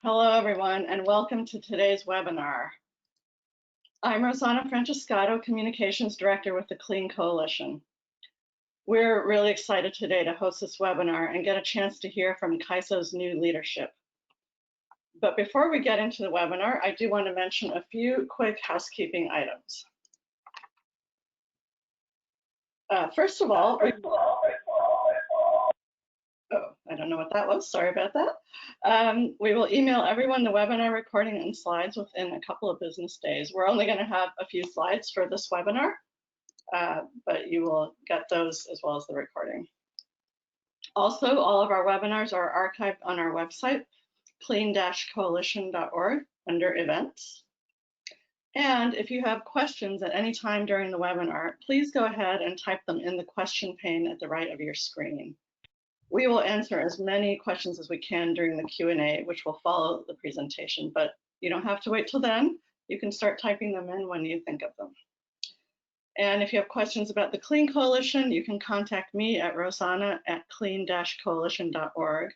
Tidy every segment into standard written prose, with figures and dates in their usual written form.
Hello, everyone, and welcome to today's webinar. I'm Rosanna Francescato, Communications Director with the Clean Coalition. We're really excited today to host this webinar and get a chance to hear from CAISO's new leadership. But before we get into the webinar, I do want to mention a few quick housekeeping items. First of all, I don't know what that was. Sorry about that. We will email everyone the webinar recording and slides within a couple of business days. We're only going to have a few slides for this webinar, but you will get those as well as the recording. Also, all of our webinars are archived on our website, clean-coalition.org, under events. And if you have questions at any time during the webinar, please go ahead and type them in the question pane at the right of your screen. We will answer as many questions as we can during the Q&A, which will follow the presentation, but you don't have to wait till then. You can start typing them in when you think of them. And if you have questions about the Clean Coalition, you can contact me at rosanna@clean-coalition.org.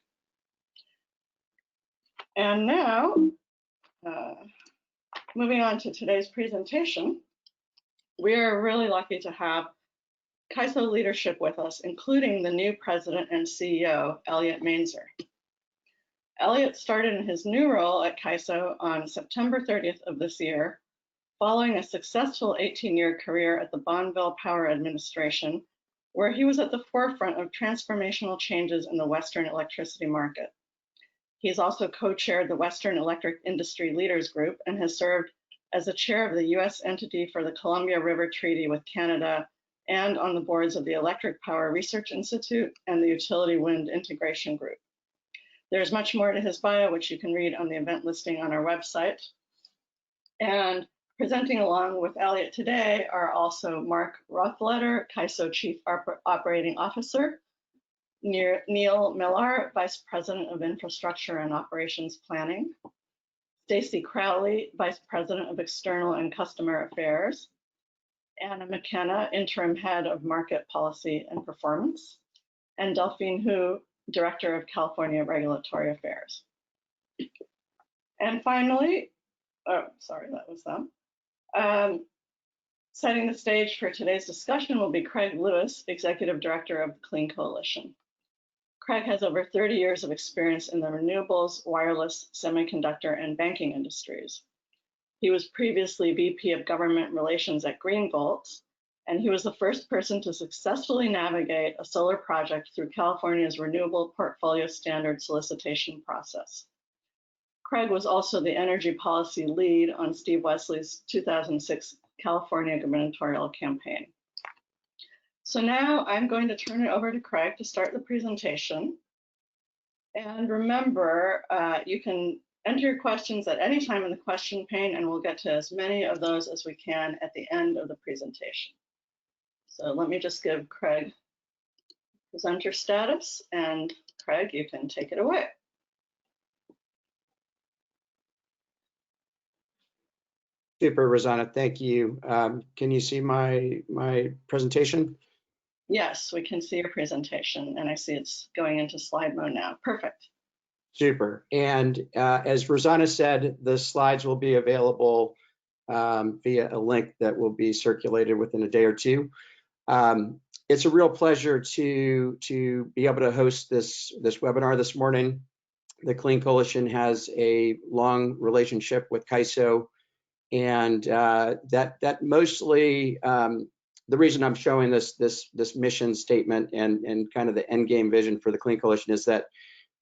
And now, moving on to today's presentation, we are really lucky to have CAISO leadership with us, including the new president and CEO, Elliot Mainzer. Elliot started in his new role at CAISO on September 30th of this year, following a successful 18-year career at the Bonneville Power Administration, where he was at the forefront of transformational changes in the Western electricity market. He's also co-chaired the Western Electric Industry Leaders Group and has served as the chair of the U.S. entity for the Columbia River Treaty with Canada and on the boards of the Electric Power Research Institute and the Utility Wind Integration Group. There's much more to his bio, which you can read on the event listing on our website. And presenting along with Elliot today are also Mark Rothletter, CAISO Chief Operating Officer, Neil Millar, Vice President of Infrastructure and Operations Planning, Stacy Crowley, Vice President of External and Customer Affairs, Anna McKenna, Interim Head of Market Policy and Performance, and Delphine Hu, Director of California Regulatory Affairs. And finally, that was them. Setting the stage for today's discussion will be Craig Lewis, Executive Director of the Clean Coalition. Craig has over 30 years of experience in the renewables, wireless, semiconductor, and banking industries. He was previously VP of Government Relations at Greenvolts, and he was the first person to successfully navigate a solar project through California's Renewable Portfolio Standard solicitation process. Craig was also the energy policy lead on Steve Wesley's 2006 California gubernatorial campaign. So now I'm going to turn it over to Craig to start the presentation. And remember, you can enter your questions at any time in the question pane, and we'll get to as many of those as we can at the end of the presentation. So let me just give Craig presenter status, and Craig, you can take it away. Super, Rosanna, thank you. Can you see my presentation? Yes, we can see your presentation, and I see it's going into slide mode now. Perfect. Super. And as Rosanna said, the slides will be available via a link that will be circulated within a day or two. It's a real pleasure to be able to host this webinar this morning. The Clean Coalition has a long relationship with CAISO, and that mostly the reason I'm showing this mission statement and kind of the end game vision for the Clean Coalition is that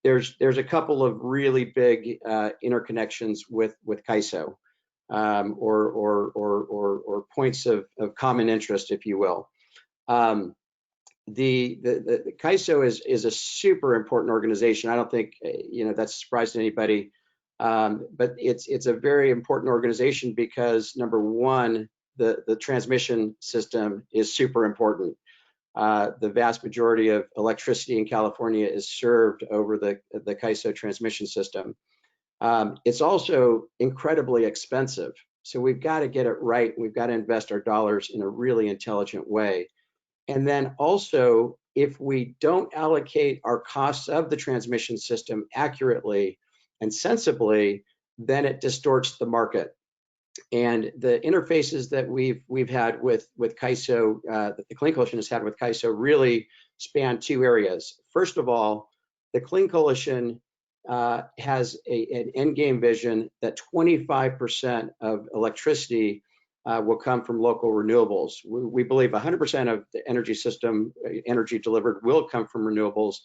there's a couple of really big interconnections with CAISO, or points of common interest, if you will. The CAISO is a super important organization. I don't think that's a surprise to anybody, but it's a very important organization because number one, the transmission system is super important. The vast majority of electricity in California is served over the CAISO transmission system. It's also incredibly expensive, so we've got to get it right. We've got to invest our dollars in a really intelligent way. And then also, if we don't allocate our costs of the transmission system accurately, and sensibly, then it distorts the market. And the interfaces that we've had with CAISO, that the Clean Coalition has had with CAISO, really span two areas. First of all, the Clean Coalition has an end game vision that 25% of electricity will come from local renewables. We believe 100% of the energy system, energy delivered, will come from renewables,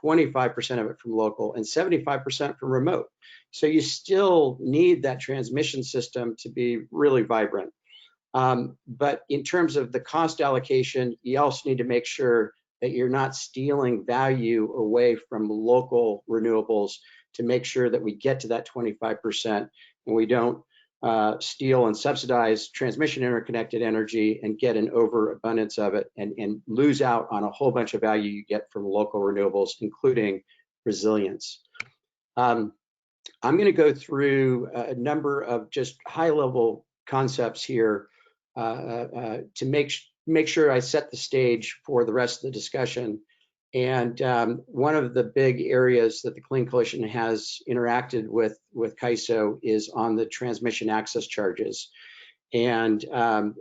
25% of it from local, and 75% from remote. So you still need that transmission system to be really vibrant. But in terms of the cost allocation, you also need to make sure that you're not stealing value away from local renewables to make sure that we get to that 25% and we don't steal and subsidize transmission interconnected energy and get an overabundance of it and lose out on a whole bunch of value you get from local renewables, including resilience. I'm going to go through a number of just high-level concepts here to make sure I set the stage for the rest of the discussion. And one of the big areas that the Clean Coalition has interacted with CAISO is on the transmission access charges. And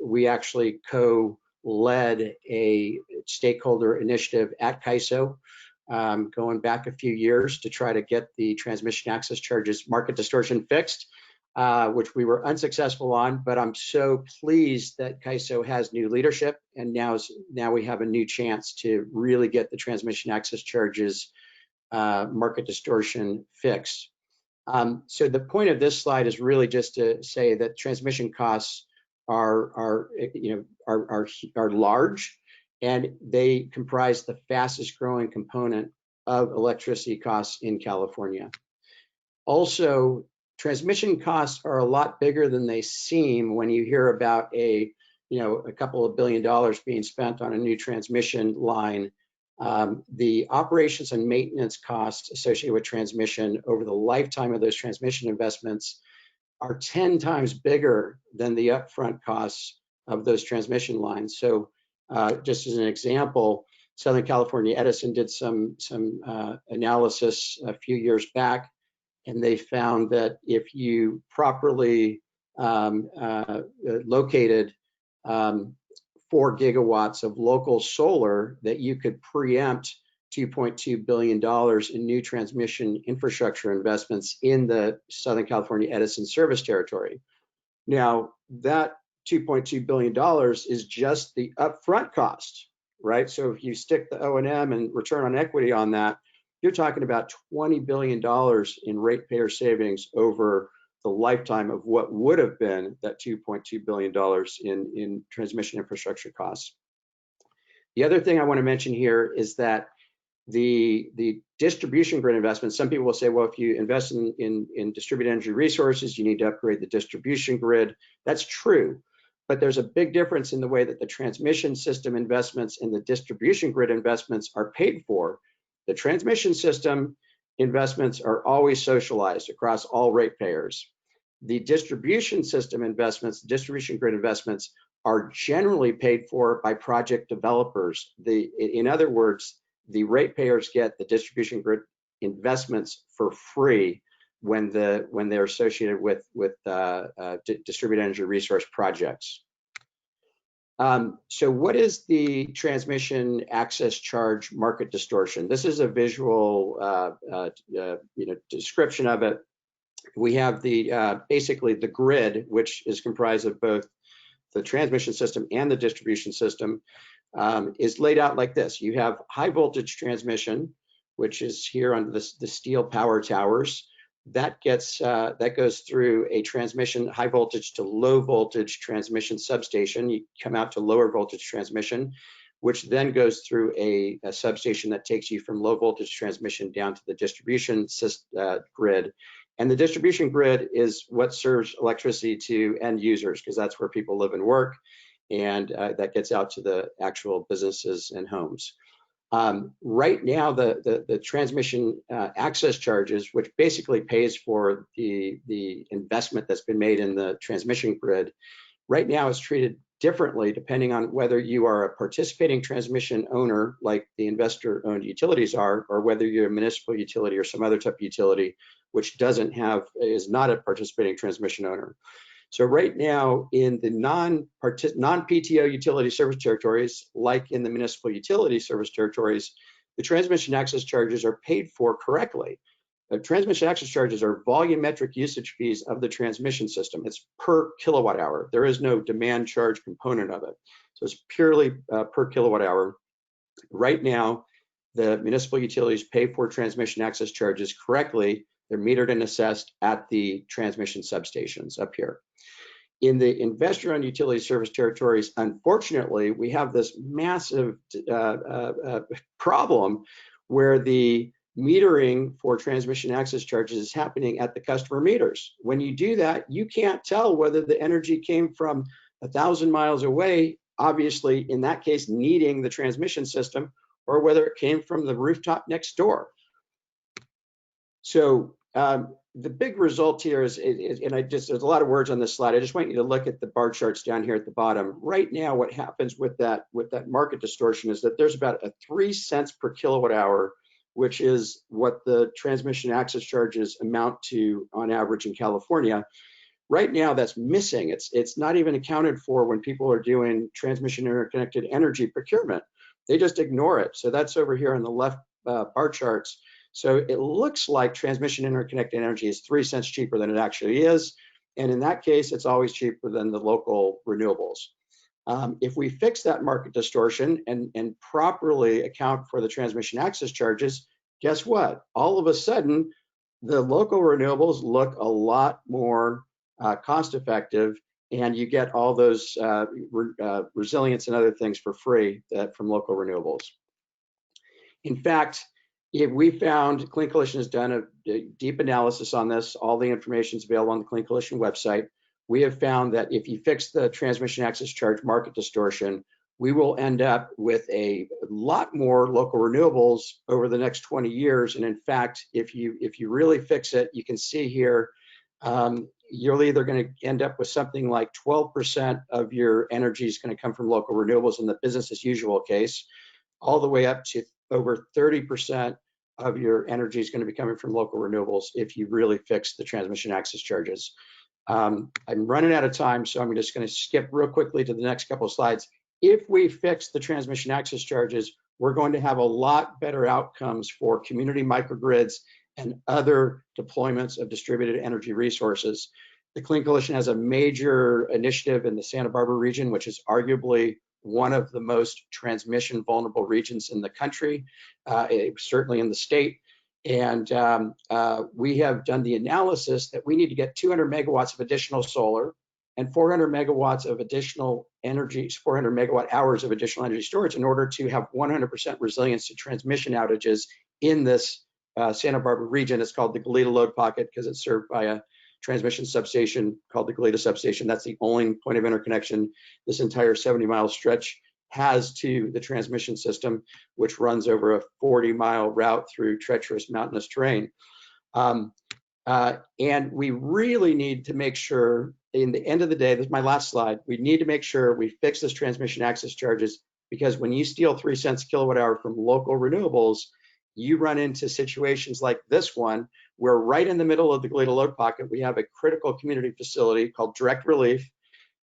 we actually co-led a stakeholder initiative at CAISO going back a few years to try to get the transmission access charges market distortion fixed, which we were unsuccessful on, but I'm so pleased that CAISO has new leadership, and now we have a new chance to really get the transmission access charges market distortion fixed. So the point of this slide is really just to say that transmission costs are large, and they comprise the fastest growing component of electricity costs in California. Also, transmission costs are a lot bigger than they seem when you hear about a couple of $1 billion being spent on a new transmission line. The operations and maintenance costs associated with transmission over the lifetime of those transmission investments are 10 times bigger than the upfront costs of those transmission lines. So just as an example, Southern California Edison did some analysis a few years back, and they found that if you properly located 4 gigawatts of local solar, that you could preempt $2.2 billion in new transmission infrastructure investments in the Southern California Edison service territory. Now, that $2.2 billion is just the upfront cost, right? So if you stick the O&M and return on equity on that, you're talking about $20 billion in ratepayer savings over the lifetime of what would have been that $2.2 billion in transmission infrastructure costs. The other thing I want to mention here is that the distribution grid investments, some people will say, well, if you invest in distributed energy resources, you need to upgrade the distribution grid. That's true, but there's a big difference in the way that the transmission system investments and the distribution grid investments are paid for. The transmission system investments are always socialized across all ratepayers. The distribution system investments, distribution grid investments, are generally paid for by project developers. In other words, the ratepayers get the distribution grid investments for free when they're associated with distributed energy resource projects. So what is the transmission access charge market distortion? This is a visual description of it. We have basically the grid, which is comprised of both the transmission system and the distribution system, is laid out like this. You have high voltage transmission, which is here under the steel power towers. That goes through a transmission high voltage to low voltage transmission substation. You come out to lower voltage transmission, which then goes through a substation that takes you from low voltage transmission down to the distribution grid. And the distribution grid is what serves electricity to end users, because that's where people live and work, and that gets out to the actual businesses and homes. Right now, the transmission access charges, which basically pays for the investment that's been made in the transmission grid, right now is treated differently depending on whether you are a participating transmission owner like the investor-owned utilities are, or whether you're a municipal utility or some other type of utility which is not a participating transmission owner. So right now in the non-PTO utility service territories, like in the municipal utility service territories, the transmission access charges are paid for correctly. Transmission access charges are volumetric usage fees of the transmission system. It's per kilowatt hour. There is no demand charge component of it. So it's purely per kilowatt hour. Right now, the municipal utilities pay for transmission access charges correctly. They're metered and assessed at the transmission substations up here. In the investor-owned utility service territories, unfortunately, we have this massive problem where the metering for transmission access charges is happening at the customer meters. When you do that, you can't tell whether the energy came from 1,000 miles away, obviously in that case needing the transmission system, or whether it came from the rooftop next door. So the big result here is, there's a lot of words on this slide. I just want you to look at the bar charts down here at the bottom. Right now, what happens with that market distortion is that there's about a 3 cents per kilowatt hour, which is what the transmission access charges amount to on average in California. Right now, that's missing. It's not even accounted for when people are doing transmission interconnected energy procurement. They just ignore it. So that's over here on the left bar charts. So it looks like transmission interconnected energy is 3 cents cheaper than it actually is. And in that case, it's always cheaper than the local renewables. If we fix that market distortion and properly account for the transmission access charges, guess what? All of a sudden, the local renewables look a lot more cost effective, and you get all those resilience and other things for free from local renewables. In fact, we found, Clean Coalition has done a deep analysis on this. All the information is available on the Clean Coalition website. We have found that if you fix the transmission access charge market distortion, we will end up with a lot more local renewables over the next 20 years. And in fact, if you really fix it, you can see here, you're either going to end up with something like 12% of your energy is going to come from local renewables in the business as usual case, all the way up to over 30% of your energy is going to be coming from local renewables if you really fix the transmission access charges. I'm running out of time, so I'm just going to skip real quickly to the next couple of slides. If we fix the transmission access charges, we're going to have a lot better outcomes for community microgrids and other deployments of distributed energy resources. The Clean Coalition has a major initiative in the Santa Barbara region, which is arguably one of the most transmission vulnerable regions in the country, certainly in the state. And we have done the analysis that we need to get 200 megawatts of additional solar and 400 megawatts of additional energy, 400 megawatt hours of additional energy storage in order to have 100% resilience to transmission outages in this Santa Barbara region. It's called the Goleta Load Pocket because it's served by a transmission substation called the Goleta substation. That's the only point of interconnection this entire 70-mile stretch has to the transmission system, which runs over a 40-mile route through treacherous mountainous terrain. And we really need to make sure, in the end of the day, this is my last slide, we need to make sure we fix this transmission access charges, because when you steal 3 cents a kilowatt hour from local renewables, you run into situations like this one, where right in the middle of the Goleta Load Pocket, we have a critical community facility called Direct Relief.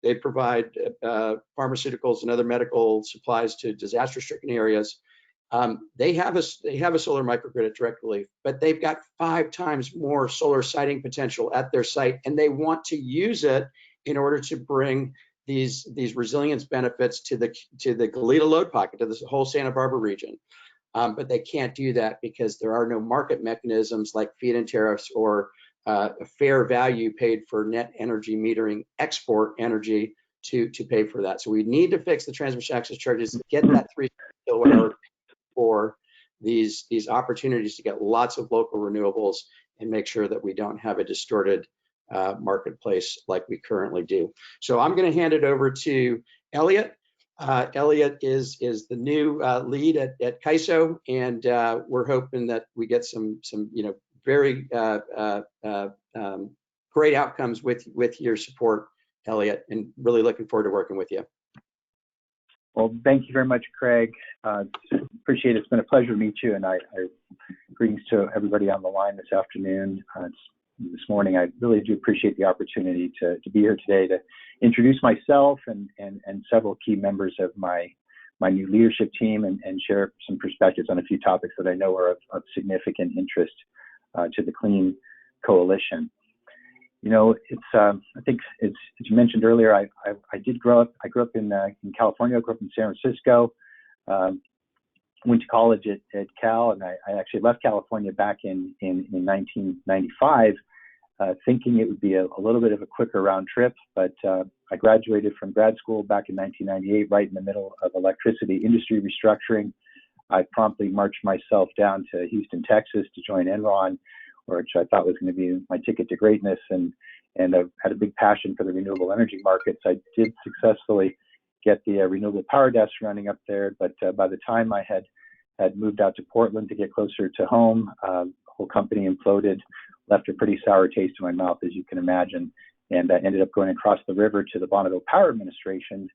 They provide pharmaceuticals and other medical supplies to disaster-stricken areas. They have a solar microgrid at Direct Relief, but they've got 5 times more solar siting potential at their site, and they want to use it in order to bring these resilience benefits to the Goleta Load Pocket, to this whole Santa Barbara region. But they can't do that because there are no market mechanisms like feed-in tariffs or a fair value paid for net energy metering export energy to pay for that. So we need to fix the transmission access charges to get that 3 kilowatt hour for these opportunities to get lots of local renewables and make sure that we don't have a distorted marketplace like we currently do. So I'm going to hand it over to Elliot. Elliot is the new lead at CAISO, and we're hoping that we get some very great outcomes with your support, Elliot, and really looking forward to working with you. Well, thank you very much, Craig. Appreciate it. It's been a pleasure to meet you, and I greetings to everybody on the line this afternoon. This morning, I really do appreciate the opportunity to be here today to introduce myself and several key members of my new leadership team and share some perspectives on a few topics that I know are of significant interest to the Clean Coalition. You know, I think as you mentioned earlier, I grew up in California. I grew up in San Francisco. Went to college at Cal, and I actually left California back in 1995, thinking it would be a little bit of a quicker round trip. But I graduated from grad school back in 1998, right in the middle of electricity industry restructuring. I promptly marched myself down to Houston, Texas, to join Enron, which I thought was going to be my ticket to greatness, and I've had a big passion for the renewable energy markets. I did successfully get the renewable power desk running up there, but by the time I had moved out to Portland to get closer to home, the whole company imploded, left a pretty sour taste in my mouth, as you can imagine, and I ended up going across the river to the Bonneville Power Administration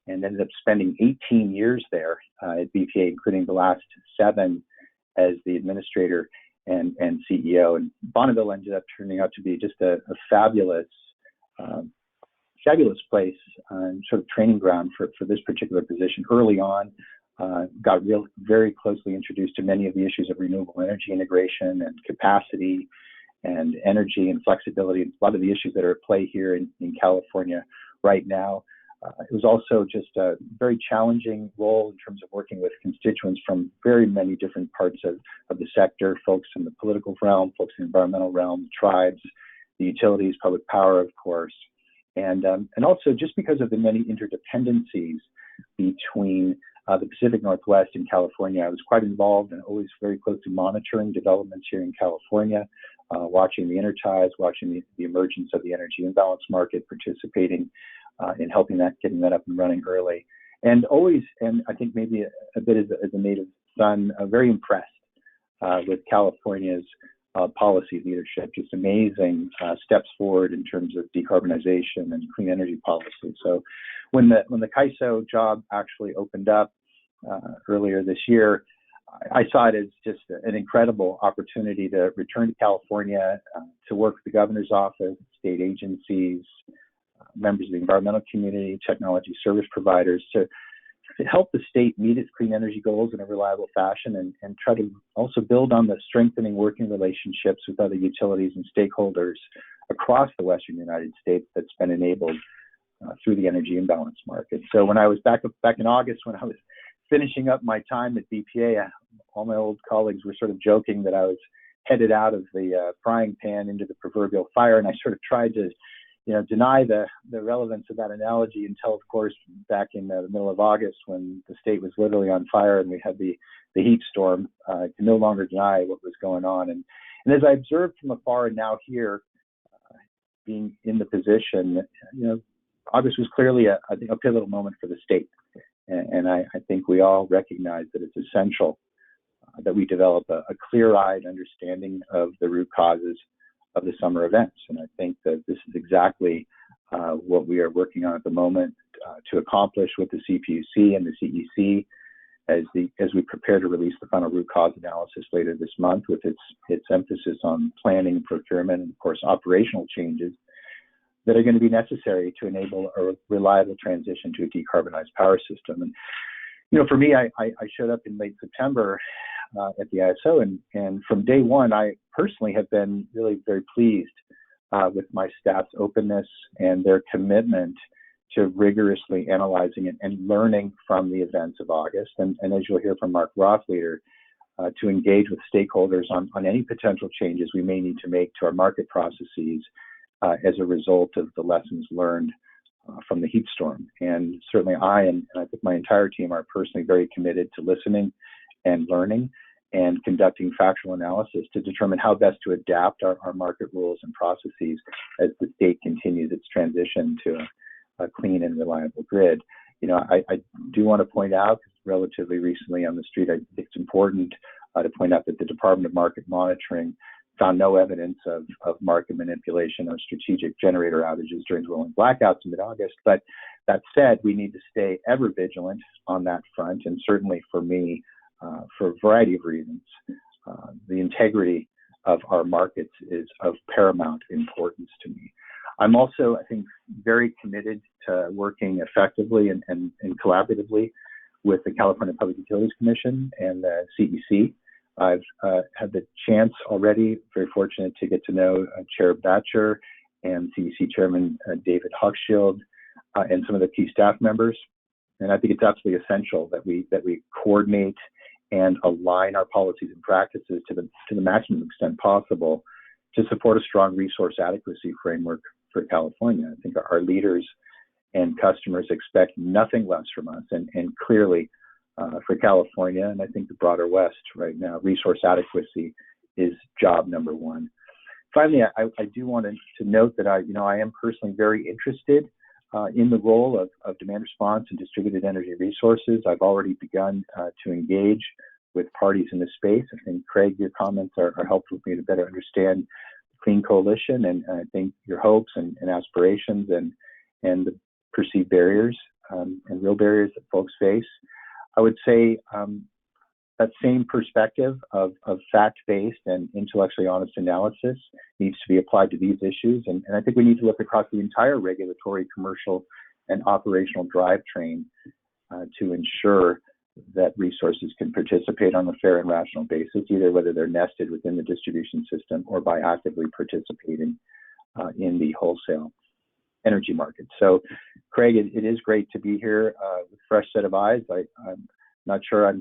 and ended up spending 18 years there at BPA, including the last 7 as the administrator and CEO. And Bonneville ended up turning out to be just a fabulous place and sort of training ground for this particular position. Early on, got very closely introduced to many of the issues of renewable energy integration and capacity and energy and flexibility, and a lot of the issues that are at play here in California right now. It was also just a very challenging role in terms of working with constituents from very many different parts of the sector, folks in the political realm, folks in the environmental realm, tribes, the utilities, public power, of course. And also just because of the many interdependencies between the Pacific Northwest and California, I was quite involved and always very closely monitoring developments here in California, watching the interties, watching the emergence of the energy imbalance market, participating in helping getting that up and running early. And always, and I think maybe a bit as a native son, very impressed with California's policy leadership, just amazing steps forward in terms of decarbonization and clean energy policy. So when the CAISO job actually opened up earlier this year, I saw it as just an incredible opportunity to return to California, to work with the governor's office, state agencies, members of the environmental community, technology service providers, to help the state meet its clean energy goals in a reliable fashion, and try to also build on the strengthening working relationships with other utilities and stakeholders across the Western United States that's been enabled through the energy imbalance market. So when I was back in August, when I was finishing up my time at BPA, all my old colleagues were sort of joking that I was headed out of the frying pan into the proverbial fire, and I sort of tried to deny the relevance of that analogy until, of course, back in the middle of August, when the state was literally on fire and we had the heat storm, I can no longer deny what was going on. And as I observed from afar and now here, being in the position, August was clearly a pivotal moment for the state. And I think we all recognize that it's essential that we develop a clear-eyed understanding of the root causes of the summer events. And I think that this is exactly what we are working on at the moment to accomplish with the CPUC and the CEC as we prepare to release the final root cause analysis later this month, with its emphasis on planning, procurement, and of course operational changes that are going to be necessary to enable a reliable transition to a decarbonized power system. And for me, I showed up in late September at the ISO, and from day one, I personally have been really very pleased with my staff's openness and their commitment to rigorously analyzing and learning from the events of August. And as you'll hear from Mark Roth later, to engage with stakeholders on any potential changes we may need to make to our market processes as a result of the lessons learned from the heat storm. And certainly I and I think my entire team are personally very committed to listening and learning and conducting factual analysis to determine how best to adapt our market rules and processes as the state continues its transition to a clean and reliable grid. I do want to point out, relatively recently on the street, I think it's important to point out that the Department of Market Monitoring found no evidence of market manipulation or strategic generator outages during the rolling blackouts in mid-August, but That said, we need to stay ever vigilant on that front, and certainly for me, for a variety of reasons. The integrity of our markets is of paramount importance to me. I'm also, I think, very committed to working effectively and collaboratively with the California Public Utilities Commission and the CEC. I've had the chance already, very fortunate to get to know Chair Batcher and CEC Chairman David Hochschild and some of the key staff members. And I think it's absolutely essential that we coordinate and align our policies and practices to the maximum extent possible to support a strong resource adequacy framework for California. I think our leaders and customers expect nothing less from us, and clearly for California, and I think the broader West right now, resource adequacy is job number one. Finally, I do want to note that I am personally very interested in the role of demand response and distributed energy resources. I've already begun to engage with parties in this space. I think, Craig, your comments are helpful for me to better understand the Clean Coalition, and I think your hopes and aspirations and the perceived barriers and real barriers that folks face. I would say that same perspective of fact-based and intellectually honest analysis needs to be applied to these issues. And I think we need to look across the entire regulatory, commercial, and operational drivetrain to ensure that resources can participate on a fair and rational basis, either whether they're nested within the distribution system or by actively participating in the wholesale energy market. So, Craig, it is great to be here with a fresh set of eyes. I'm not sure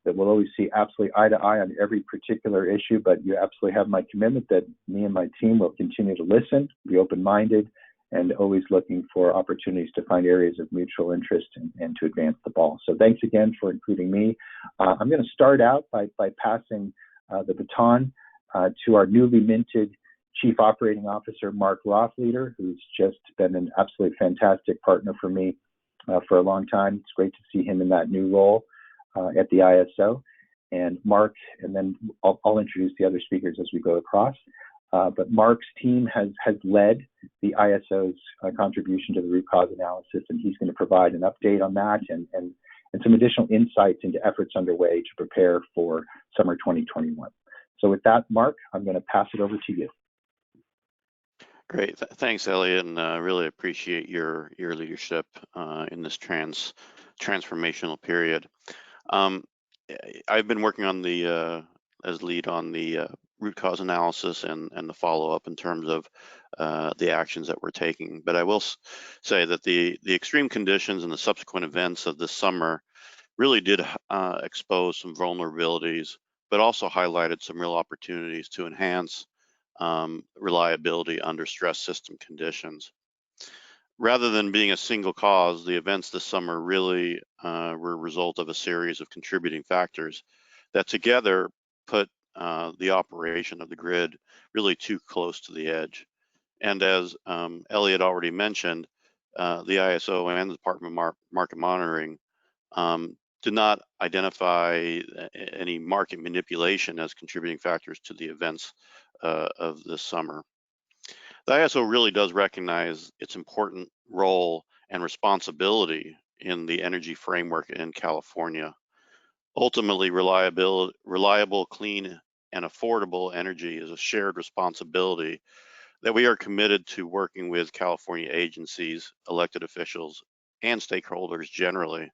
that we'll always see absolutely eye to eye on every particular issue, but you absolutely have my commitment that me and my team will continue to listen, be open-minded, and always looking for opportunities to find areas of mutual interest and to advance the ball. So thanks again for including me. I'm going to start out by passing the baton to our newly minted Chief Operating Officer, Mark Rothleader, who's just been an absolutely fantastic partner for me for a long time. It's great to see him in that new role at the ISO. And Mark, and then I'll introduce the other speakers as we go across. But Mark's team has led the ISO's contribution to the root cause analysis, and he's going to provide an update on that and some additional insights into efforts underway to prepare for summer 2021. So with that, Mark, I'm going to pass it over to you. Great, thanks, Elliot, and really appreciate your leadership in this transformational period. I've been working on as lead on the root cause analysis and the follow-up in terms of the actions that we're taking. But I will say that the extreme conditions and the subsequent events of this summer really did expose some vulnerabilities, but also highlighted some real opportunities to enhance reliability under stress system conditions. Rather than being a single cause, the events this summer really were a result of a series of contributing factors that together put the operation of the grid really too close to the edge. And as Elliot already mentioned, the ISO and the Department of Market Monitoring did not identify any market manipulation as contributing factors to the events of this summer. The ISO really does recognize its important role and responsibility in the energy framework in California. Ultimately, reliable, clean, and affordable energy is a shared responsibility that we are committed to working with California agencies, elected officials, and stakeholders generally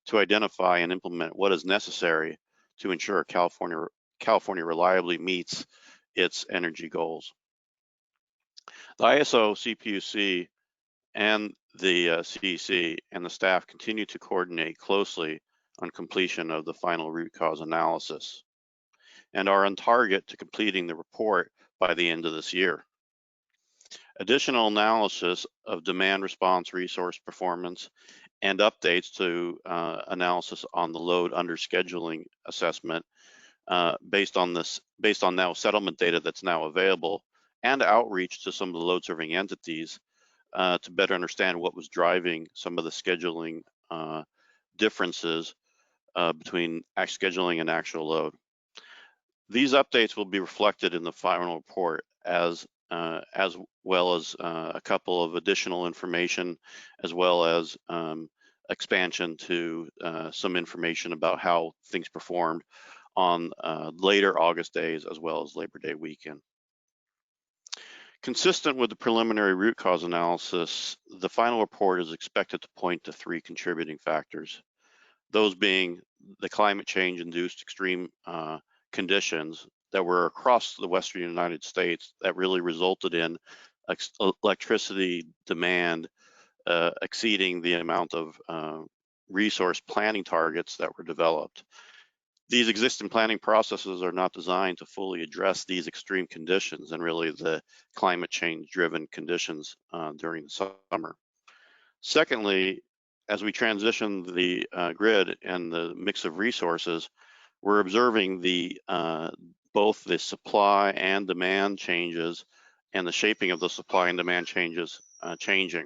to identify and implement what is necessary to ensure California reliably meets its energy goals. The ISO, CPUC, and the CEC and the staff continue to coordinate closely on completion of the final root cause analysis and are on target to completing the report by the end of this year. Additional analysis of demand response resource performance and updates to analysis on the load under scheduling assessment based on now settlement data that's now available, and outreach to some of the load serving entities to better understand what was driving some of the scheduling differences between scheduling and actual load. These updates will be reflected in the final report as as well as a couple of additional information, as well as expansion to some information about how things performed on later August days, as well as Labor Day weekend. Consistent with the preliminary root cause analysis, the final report is expected to point to 3 contributing factors, those being the climate change induced extreme conditions that were across the Western United States that really resulted in electricity demand exceeding the amount of resource planning targets that were developed. These existing planning processes are not designed to fully address these extreme conditions and really the climate change driven conditions during the summer. Secondly, as we transition the grid and the mix of resources, we're observing both the supply and demand changes and the shaping of the supply and demand changes changing.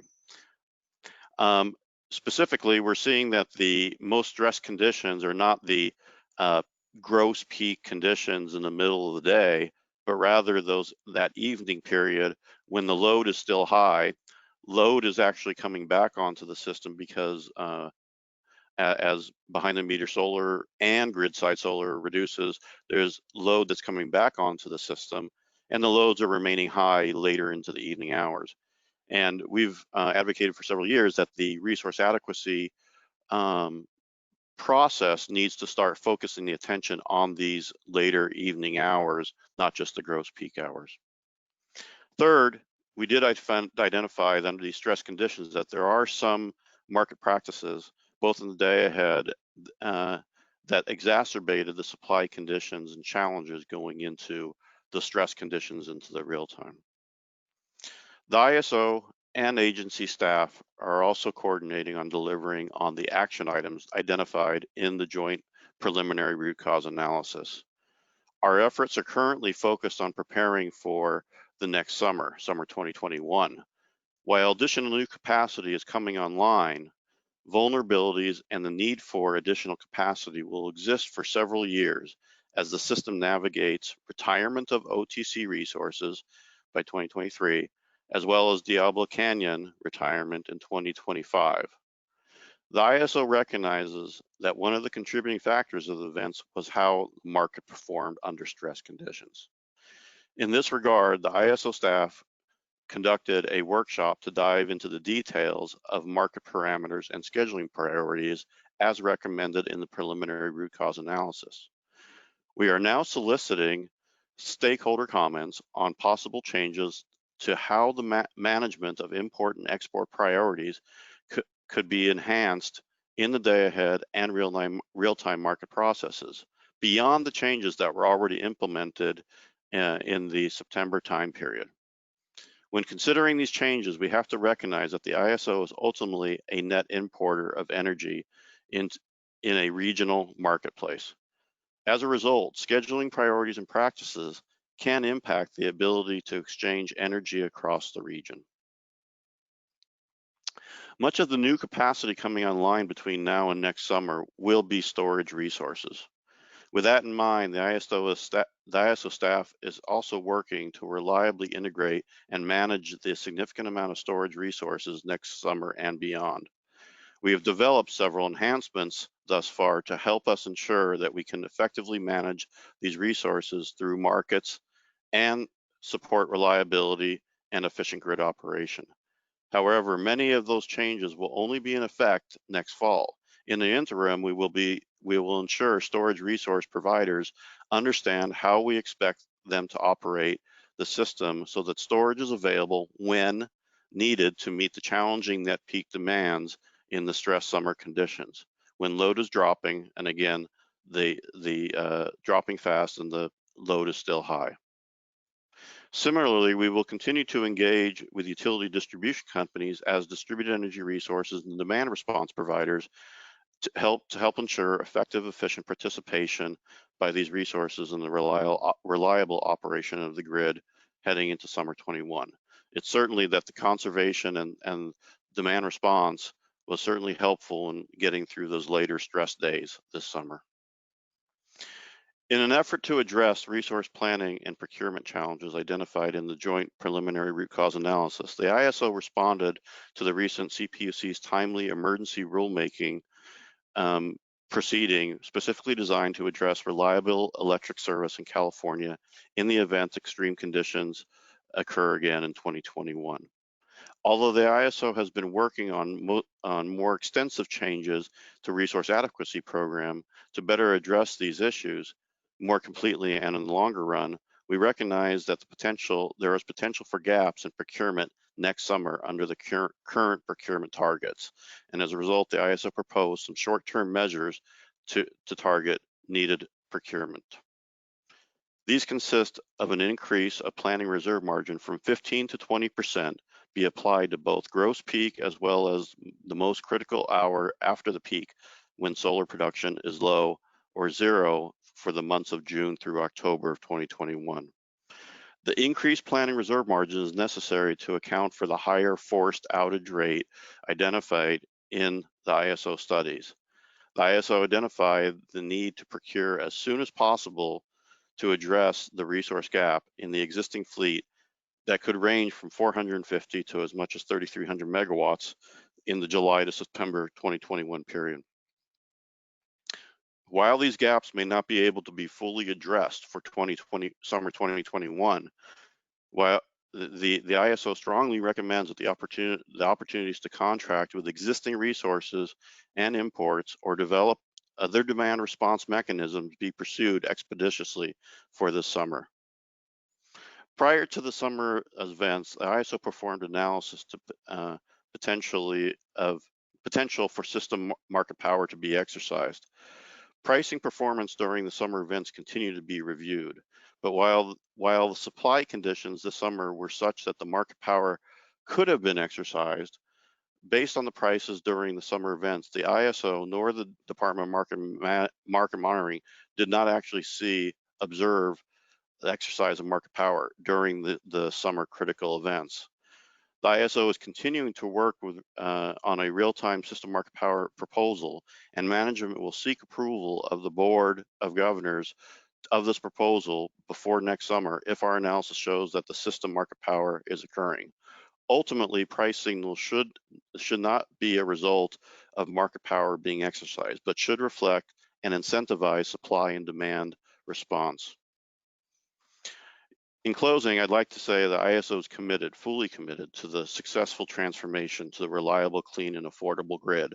Specifically, we're seeing that the most stressed conditions are not the gross peak conditions in the middle of the day, but rather that evening period when the load is still high. Load is actually coming back onto the system because as behind the meter solar and grid side solar reduces, there's load that's coming back onto the system, and the loads are remaining high later into the evening hours. And we've advocated for several years that the resource adequacy process needs to start focusing the attention on these later evening hours, not just the gross peak hours. Third, we did identify that under these stress conditions that there are some market practices, both in the day ahead, that exacerbated the supply conditions and challenges going into the stress conditions into the real time. The ISO and agency staff are also coordinating on delivering on the action items identified in the joint preliminary root cause analysis. Our efforts are currently focused on preparing for the next summer 2021. While additional new capacity is coming online, vulnerabilities and the need for additional capacity will exist for several years as the system navigates retirement of OTC resources by 2023, as well as Diablo Canyon retirement in 2025. The ISO recognizes that one of the contributing factors of the events was how the market performed under stress conditions. In this regard, the ISO staff conducted a workshop to dive into the details of market parameters and scheduling priorities as recommended in the preliminary root cause analysis. We are now soliciting stakeholder comments on possible changes to how the management of import and export priorities could be enhanced in the day ahead and real-time market processes beyond the changes that were already implemented in the September time period. When considering these changes, we have to recognize that the ISO is ultimately a net importer of energy in a regional marketplace. As a result, scheduling priorities and practices can impact the ability to exchange energy across the region. Much of the new capacity coming online between now and next summer will be storage resources. With that in mind, the ISO staff is also working to reliably integrate and manage the significant amount of storage resources next summer and beyond. We have developed several enhancements thus far to help us ensure that we can effectively manage these resources through markets and support reliability and efficient grid operation. However, many of those changes will only be in effect next fall. In the interim, we will ensure storage resource providers understand how we expect them to operate the system so that storage is available when needed to meet the challenging net peak demands in the stressed summer conditions, when load is dropping, and again, the dropping fast and the load is still high. Similarly, we will continue to engage with utility distribution companies as distributed energy resources and demand response providers to help ensure effective, efficient participation by these resources in the reliable operation of the grid heading into summer 21. It's certainly that the conservation and demand response was certainly helpful in getting through those later stress days this summer. In an effort to address resource planning and procurement challenges identified in the Joint Preliminary Root Cause Analysis, the ISO responded to the recent CPUC's timely emergency rulemaking proceeding specifically designed to address reliable electric service in California in the event extreme conditions occur again in 2021. Although the ISO has been working on more extensive changes to resource adequacy program to better address these issues more completely and in the longer run, we recognize that there is potential for gaps in procurement next summer under the current procurement targets. And as a result, the ISO proposed some short-term measures to target needed procurement. These consist of an increase of planning reserve margin from 15 to 20% be applied to both gross peak as well as the most critical hour after the peak when solar production is low or zero for the months of June through October of 2021. The increased planning reserve margin is necessary to account for the higher forced outage rate identified in the ISO studies. The ISO identified the need to procure as soon as possible to address the resource gap in the existing fleet that could range from 450 to as much as 3,300 megawatts in the July to September 2021 period. While these gaps may not be able to be fully addressed for summer 2021, while the ISO strongly recommends that the opportunities to contract with existing resources and imports or develop other demand response mechanisms be pursued expeditiously for this summer. Prior to the summer events, the ISO performed analysis to potential for system market power to be exercised. Pricing performance during the summer events continue to be reviewed, but while the supply conditions this summer were such that the market power could have been exercised, based on the prices during the summer events, the ISO nor the Department of Market Monitoring did not actually observe the exercise of market power during the summer critical events. The ISO is continuing to work on a real-time system market power proposal, and management will seek approval of the Board of Governors of this proposal before next summer if our analysis shows that the system market power is occurring. Ultimately, pricing should not be a result of market power being exercised, but should reflect and incentivize supply and demand response. In closing, I'd like to say that ISO is fully committed to the successful transformation to the reliable, clean, and affordable grid.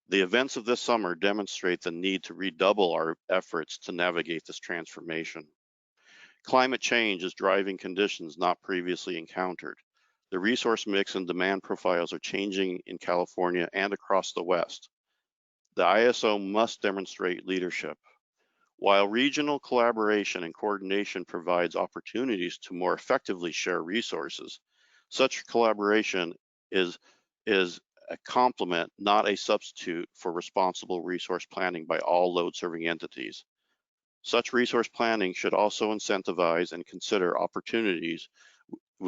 The events of this summer demonstrate the need to redouble our efforts to navigate this transformation. Climate change is driving conditions not previously encountered. The resource mix and demand profiles are changing in California and across the West. The ISO must demonstrate leadership. While regional collaboration and coordination provides opportunities to more effectively share resources, such collaboration is a complement, not a substitute for responsible resource planning by all load-serving entities. Such resource planning should also incentivize and consider opportunities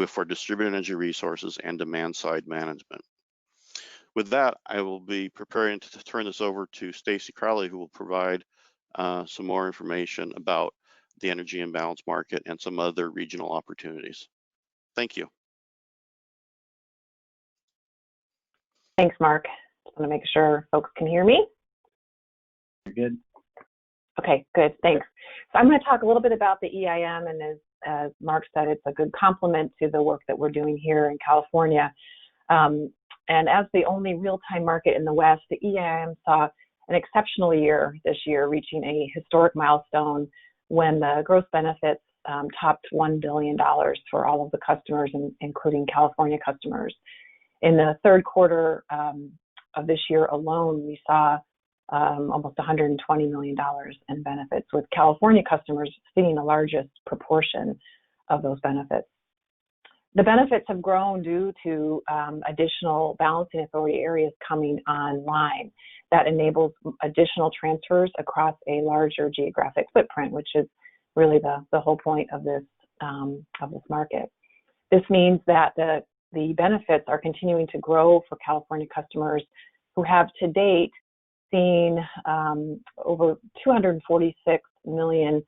for distributed energy resources and demand-side management. With that, I will be preparing to turn this over to Stacy Crowley, who will provide some more information about the energy imbalance market and some other regional opportunities. Thank you. Thanks, Mark. Just want to make sure folks can hear me. You're good. Okay, good, thanks. So I'm going to talk a little bit about the EIM, and as Mark said, it's a good complement to the work that we're doing here in California. And as the only real-time market in the West, the EIM saw an exceptional year this year, reaching a historic milestone when the gross benefits topped $1 billion for all of the customers, including California customers. In the third quarter of this year alone, we saw almost $120 million in benefits, with California customers seeing the largest proportion of those benefits. The benefits have grown due to additional balancing authority areas coming online that enables additional transfers across a larger geographic footprint, which is really the whole point of this market. This means that the benefits are continuing to grow for California customers who have to date seen over 246 million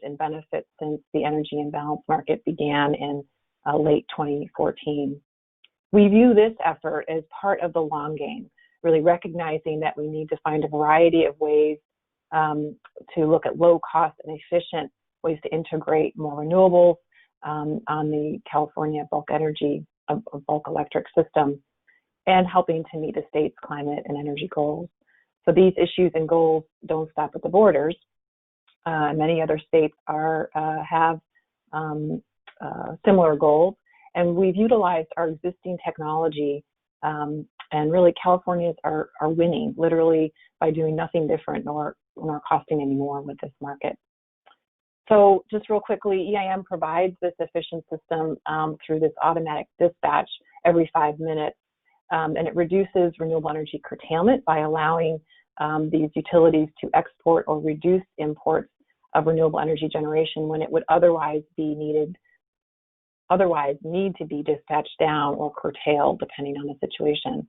in benefits since the energy imbalance market began in late 2014. We view this effort as part of the long game, really recognizing that we need to find a variety of ways to look at low cost and efficient ways to integrate more renewables on the California bulk electric system, and helping to meet the state's climate and energy goals. So these issues and goals don't stop at the borders. Many other states have similar goals, and we've utilized our existing technology, and really Californians are winning literally by doing nothing different nor costing any more with this market. So just real quickly, EIM provides this efficient system through this automatic dispatch every 5 minutes, and it reduces renewable energy curtailment by allowing these utilities to export or reduce imports of renewable energy generation when it would otherwise need to be dispatched down or curtailed depending on the situation.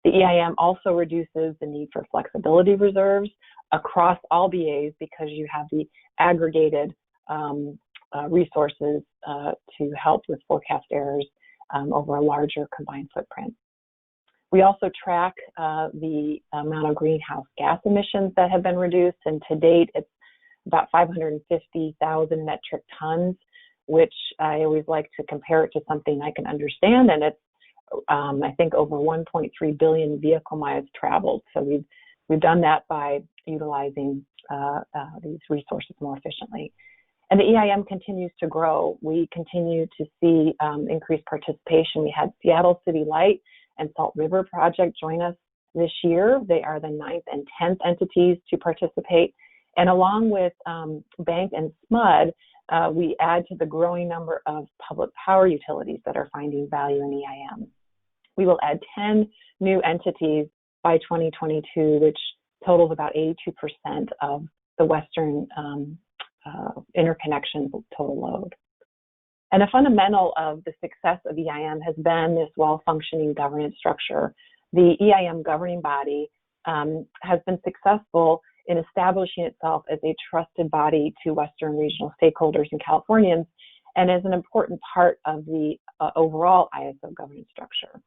The EIM also reduces the need for flexibility reserves across all BAs because you have the aggregated resources to help with forecast errors over a larger combined footprint. We also track the amount of greenhouse gas emissions that have been reduced, and to date it's about 550,000 metric tons, which I always like to compare it to something I can understand, and it's I think over 1.3 billion vehicle miles traveled. So we've done that by utilizing these resources more efficiently. And the EIM continues to grow. We continue to see increased participation. We had Seattle City Light and Salt River Project join us this year. They are the 9th and 10th entities to participate. And along with Bank and SMUD, we add to the growing number of public power utilities that are finding value in EIM. We will add 10 new entities by 2022, which totals about 82% of the Western interconnection total load. And a fundamental of the success of EIM has been this well-functioning governance structure. The EIM governing body has been successful in establishing itself as a trusted body to Western regional stakeholders and Californians, and is an important part of the overall ISO governance structure.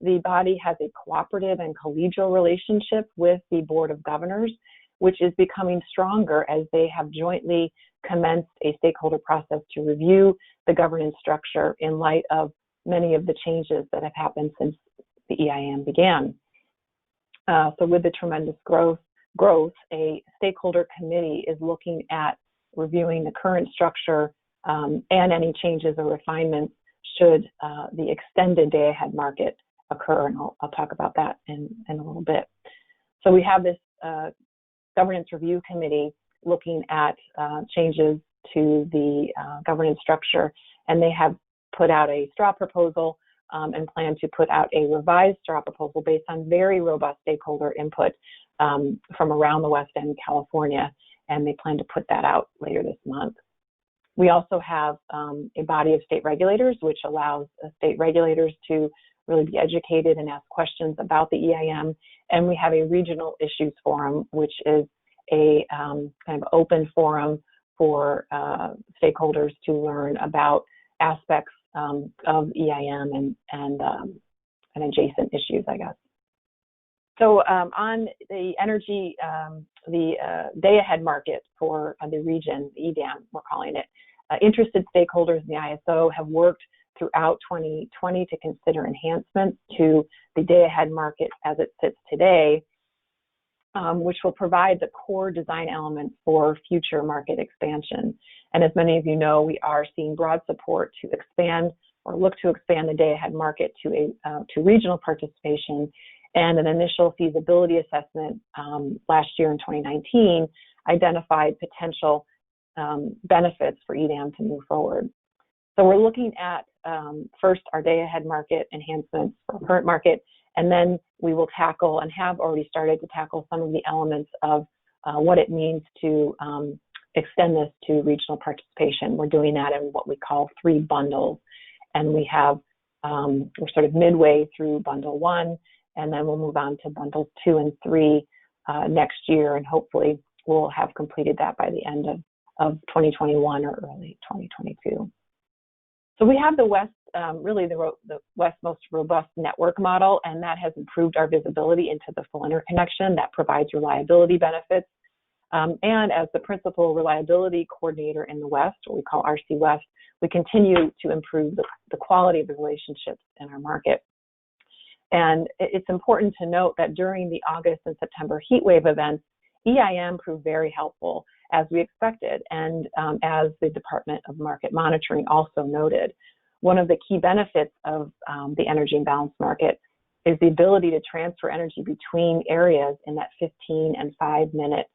The body has a cooperative and collegial relationship with the Board of Governors, which is becoming stronger as they have jointly commenced a stakeholder process to review the governance structure in light of many of the changes that have happened since the EIM began. So with the tremendous growth, a stakeholder committee is looking at reviewing the current structure and any changes or refinements should the extended day-ahead market occur, and I'll talk about that in a little bit. So we have this governance review committee looking at changes to the governance structure, and they have put out a straw proposal and plan to put out a revised straw proposal based on very robust stakeholder input from around the West End, California, and they plan to put that out later this month. We also have a body of state regulators, which allows state regulators to really be educated and ask questions about the EIM. And we have a regional issues forum, which is a kind of open forum for stakeholders to learn about aspects of EIM and adjacent issues, I guess. So on the energy, the day-ahead market for the region, the EDAM, we're calling it, interested stakeholders in the ISO have worked throughout 2020 to consider enhancements to the day-ahead market as it sits today, which will provide the core design elements for future market expansion. And as many of you know, we are seeing broad support to expand or look to expand the day-ahead market to regional participation. And an initial feasibility assessment last year in 2019 identified potential benefits for EDAM to move forward. So we're looking at first our day-ahead market enhancements for current market, and then we will tackle and have already started to tackle some of the elements of what it means to extend this to regional participation. We're doing that in what we call 3 bundles, and we have we're sort of midway through bundle 1, and then we'll move on to bundles 2 and 3 next year, and hopefully we'll have completed that by the end of 2021 or early 2022. So we have the West, really the West's most robust network model, and that has improved our visibility into the full interconnection that provides reliability benefits. And as the principal reliability coordinator in the West, what we call RC West, we continue to improve the quality of the relationships in our market. And it's important to note that during the August and September heat wave events, EIM proved very helpful, as we expected, and as the Department of Market Monitoring also noted. One of the key benefits of the energy imbalance market is the ability to transfer energy between areas in that 15 and 5-minute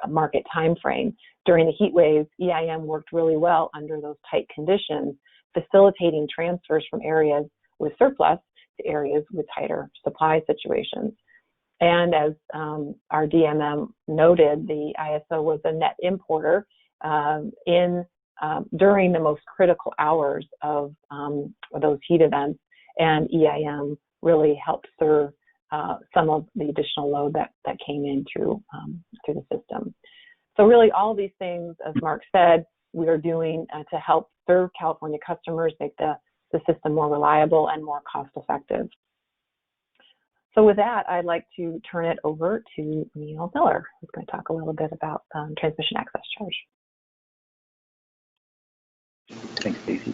market time frame. During the heat waves, EIM worked really well under those tight conditions, facilitating transfers from areas with surplus to areas with tighter supply situations. And as our DMM noted, the ISO was a net importer during the most critical hours of those heat events, and EIM really helped serve some of the additional load that came in through the system. So really all these things, as Mark said, we are doing to help serve California customers, make the system more reliable and more cost effective. So with that, I'd like to turn it over to Neil Miller, who's going to talk a little bit about transmission access charge. Thanks, Stacey.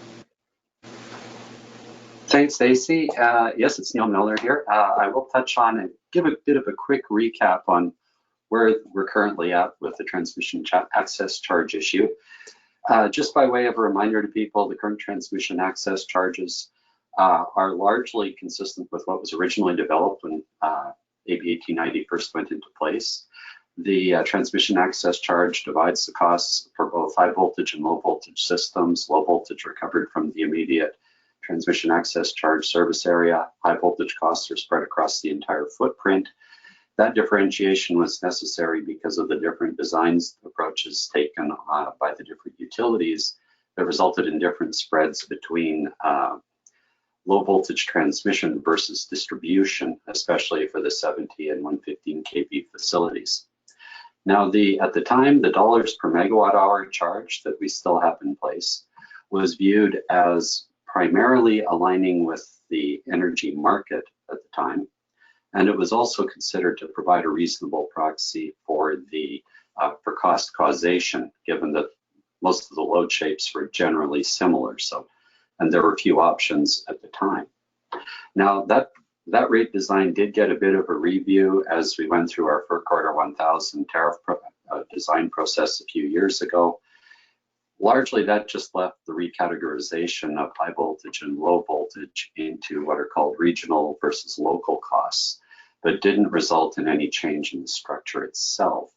Thanks, Stacey. Yes, it's Neil Miller here. I will touch on and give a bit of a quick recap on where we're currently at with the transmission access charge issue. Just by way of a reminder to people, the current transmission access charges are largely consistent with what was originally developed when AB 1890 first went into place. The transmission access charge divides the costs for both high voltage and low voltage systems. Low voltage recovered from the immediate transmission access charge service area. High voltage costs are spread across the entire footprint. That differentiation was necessary because of the different designs approaches taken by the different utilities that resulted in different spreads between low voltage transmission versus distribution, especially for the 70 and 115 kV facilities. Now, at the time, the dollars per megawatt hour charge that we still have in place was viewed as primarily aligning with the energy market at the time, and it was also considered to provide a reasonable proxy for for cost causation, given that most of the load shapes were generally similar. And there were few options at the time. Now that rate design did get a bit of a review as we went through our FERC Order 1000 tariff design process a few years ago. Largely, that just left the recategorization of high voltage and low voltage into what are called regional versus local costs, but didn't result in any change in the structure itself.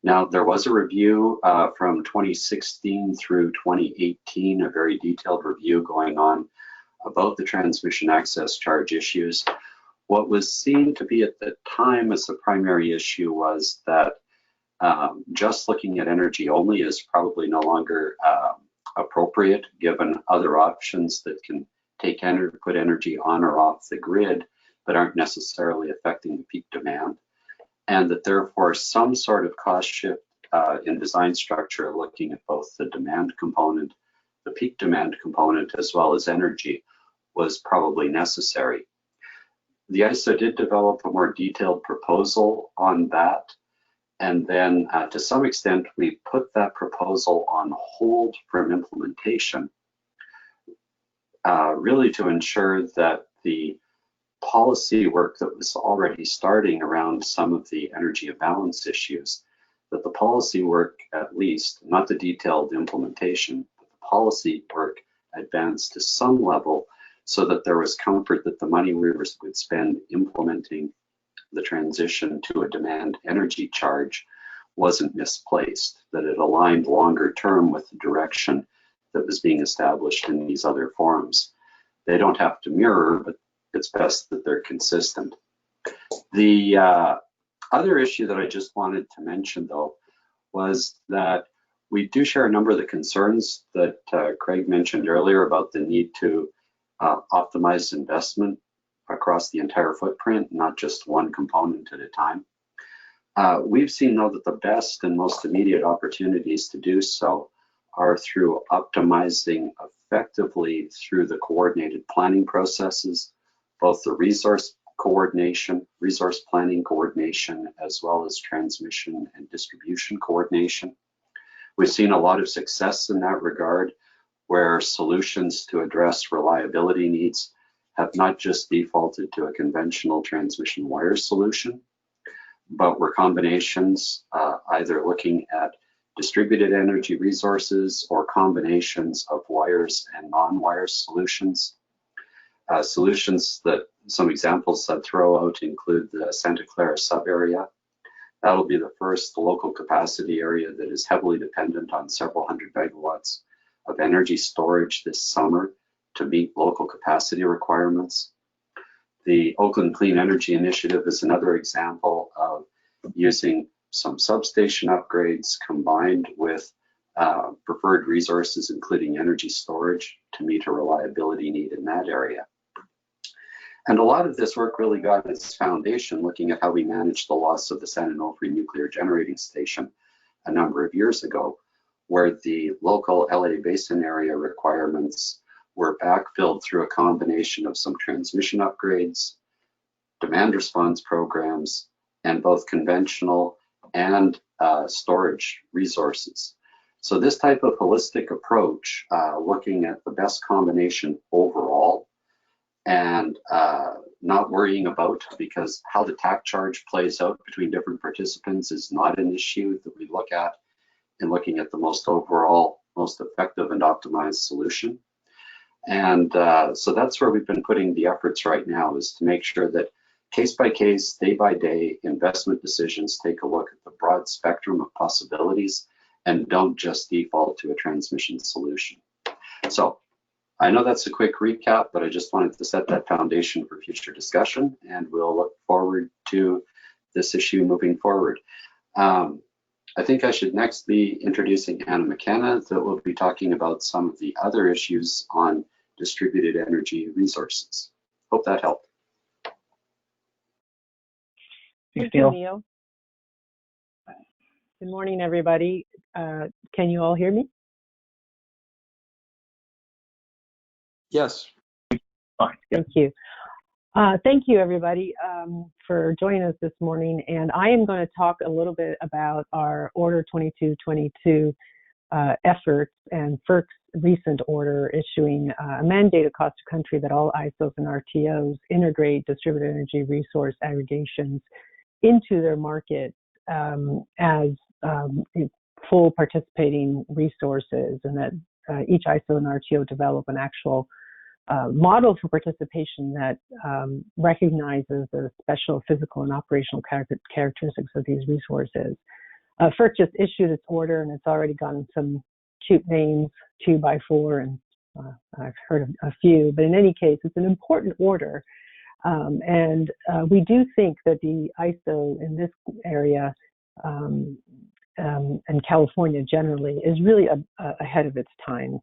Now, there was a review from 2016 through 2018, a very detailed review going on about the transmission access charge issues. What was seen to be at the time as the primary issue was that just looking at energy only is probably no longer appropriate, given other options that can put energy on or off the grid, but aren't necessarily affecting the peak demand. And that therefore some sort of cost shift in design structure, looking at both the demand component, the peak demand component, as well as energy, was probably necessary. The ISO did develop a more detailed proposal on that. And then to some extent, we put that proposal on hold from implementation, really to ensure that the policy work that was already starting around some of the energy imbalance issues, that the policy work, at least, not the detailed implementation, but the policy work advanced to some level so that there was comfort that the money we would spend implementing the transition to a demand energy charge wasn't misplaced, that it aligned longer term with the direction that was being established in these other forums. They don't have to mirror, but it's best that they're consistent. The other issue that I just wanted to mention, though, was that we do share a number of the concerns that Craig mentioned earlier about the need to optimize investment across the entire footprint, not just one component at a time. We've seen, though, that the best and most immediate opportunities to do so are through optimizing effectively through the coordinated planning processes, both the resource planning coordination, as well as transmission and distribution coordination. We've seen a lot of success in that regard, where solutions to address reliability needs have not just defaulted to a conventional transmission wire solution, but were combinations either looking at distributed energy resources or combinations of wires and non-wire solutions. Solutions that some examples I'd throw out include the Santa Clara sub-area. That'll be the first local capacity area that is heavily dependent on several hundred megawatts of energy storage this summer to meet local capacity requirements. The Oakland Clean Energy Initiative is another example of using some substation upgrades combined with preferred resources, including energy storage, to meet a reliability need in that area. And a lot of this work really got its foundation looking at how we managed the loss of the San Onofre nuclear generating station a number of years ago, where the local LA Basin area requirements were backfilled through a combination of some transmission upgrades, demand response programs, and both conventional and storage resources. So this type of holistic approach, looking at the best combination overall, and not worrying about, because how the TAC charge plays out between different participants is not an issue that we look at in looking at the most overall, most effective and optimized solution. And so that's where we've been putting the efforts right now, is to make sure that case by case, day by day, investment decisions take a look at the broad spectrum of possibilities and don't just default to a transmission solution. So I know that's a quick recap, but I just wanted to set that foundation for future discussion, and we'll look forward to this issue moving forward. I think I should next be introducing Anna McKenna, that will be talking about some of the other issues on distributed energy resources. Hope that helped. Thank you, Neil. Good morning, everybody. Can you all hear me? Yes. Fine. Thank you. Thank you, everybody, for joining us this morning. And I am going to talk a little bit about our Order 2222 efforts and FERC's recent order issuing a mandate across the country that all ISOs and RTOs integrate distributed energy resource aggregations into their market as full participating resources, and that each ISO and RTO develop an actual model for participation that recognizes the special physical and operational characteristics of these resources. FERC just issued its order, and it's already gotten some cute names, 2x4, and I've heard of a few, but in any case, it's an important order. And we do think that the ISO in this area and California generally is really ahead of its time.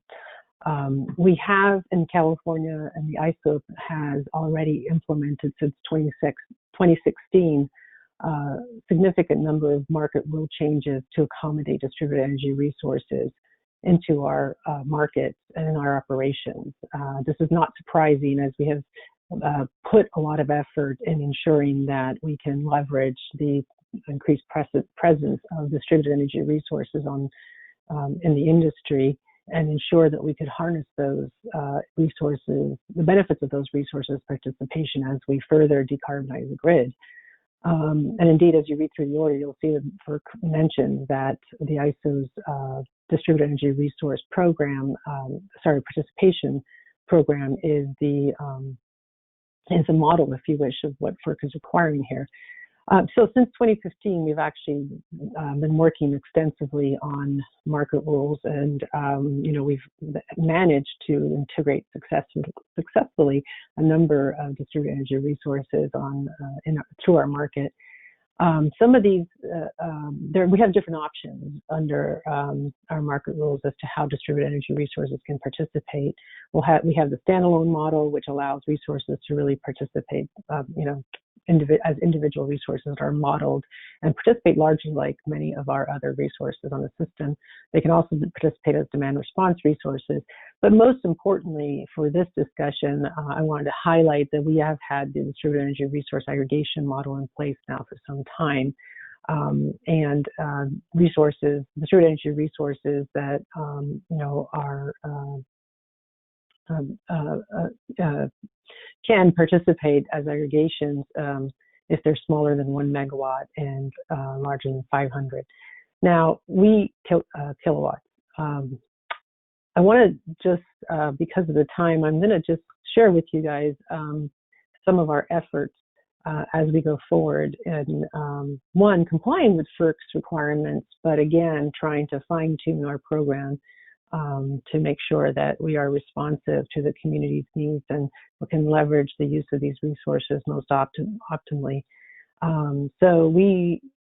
We have in California, and the ISO has already implemented since 2016, significant number of market rule changes to accommodate distributed energy resources into our markets and in our operations. This is not surprising, as we have put a lot of effort in ensuring that we can leverage the increased presence of distributed energy resources in the industry, and ensure that we could harness those resources, the benefits of those resources participation as we further decarbonize the grid. And indeed, as you read through the order, you'll see that FERC mentioned that the ISO's distributed energy resource program, participation program is a model, if you wish, of what FERC is requiring here. So since 2015, we've actually been working extensively on market rules, and we've managed to integrate successfully a number of distributed energy resources through our market. Some of these, we have different options under our market rules as to how distributed energy resources can participate. We have the standalone model, which allows resources to really participate, as individual resources are modeled and participate largely like many of our other resources on the system. They can also participate as demand response resources. But most importantly for this discussion, I wanted to highlight that we have had the distributed energy resource aggregation model in place now for some time. Resources, distributed energy resources that are can participate as aggregations if they're smaller than 1 megawatt and larger than 500. Now, kilowatts. I want to just, because of the time, I'm going to just share with you guys some of our efforts as we go forward. And one, complying with FERC's requirements, but again, trying to fine-tune our program to make sure that we are responsive to the community's needs and we can leverage the use of these resources most optimally. So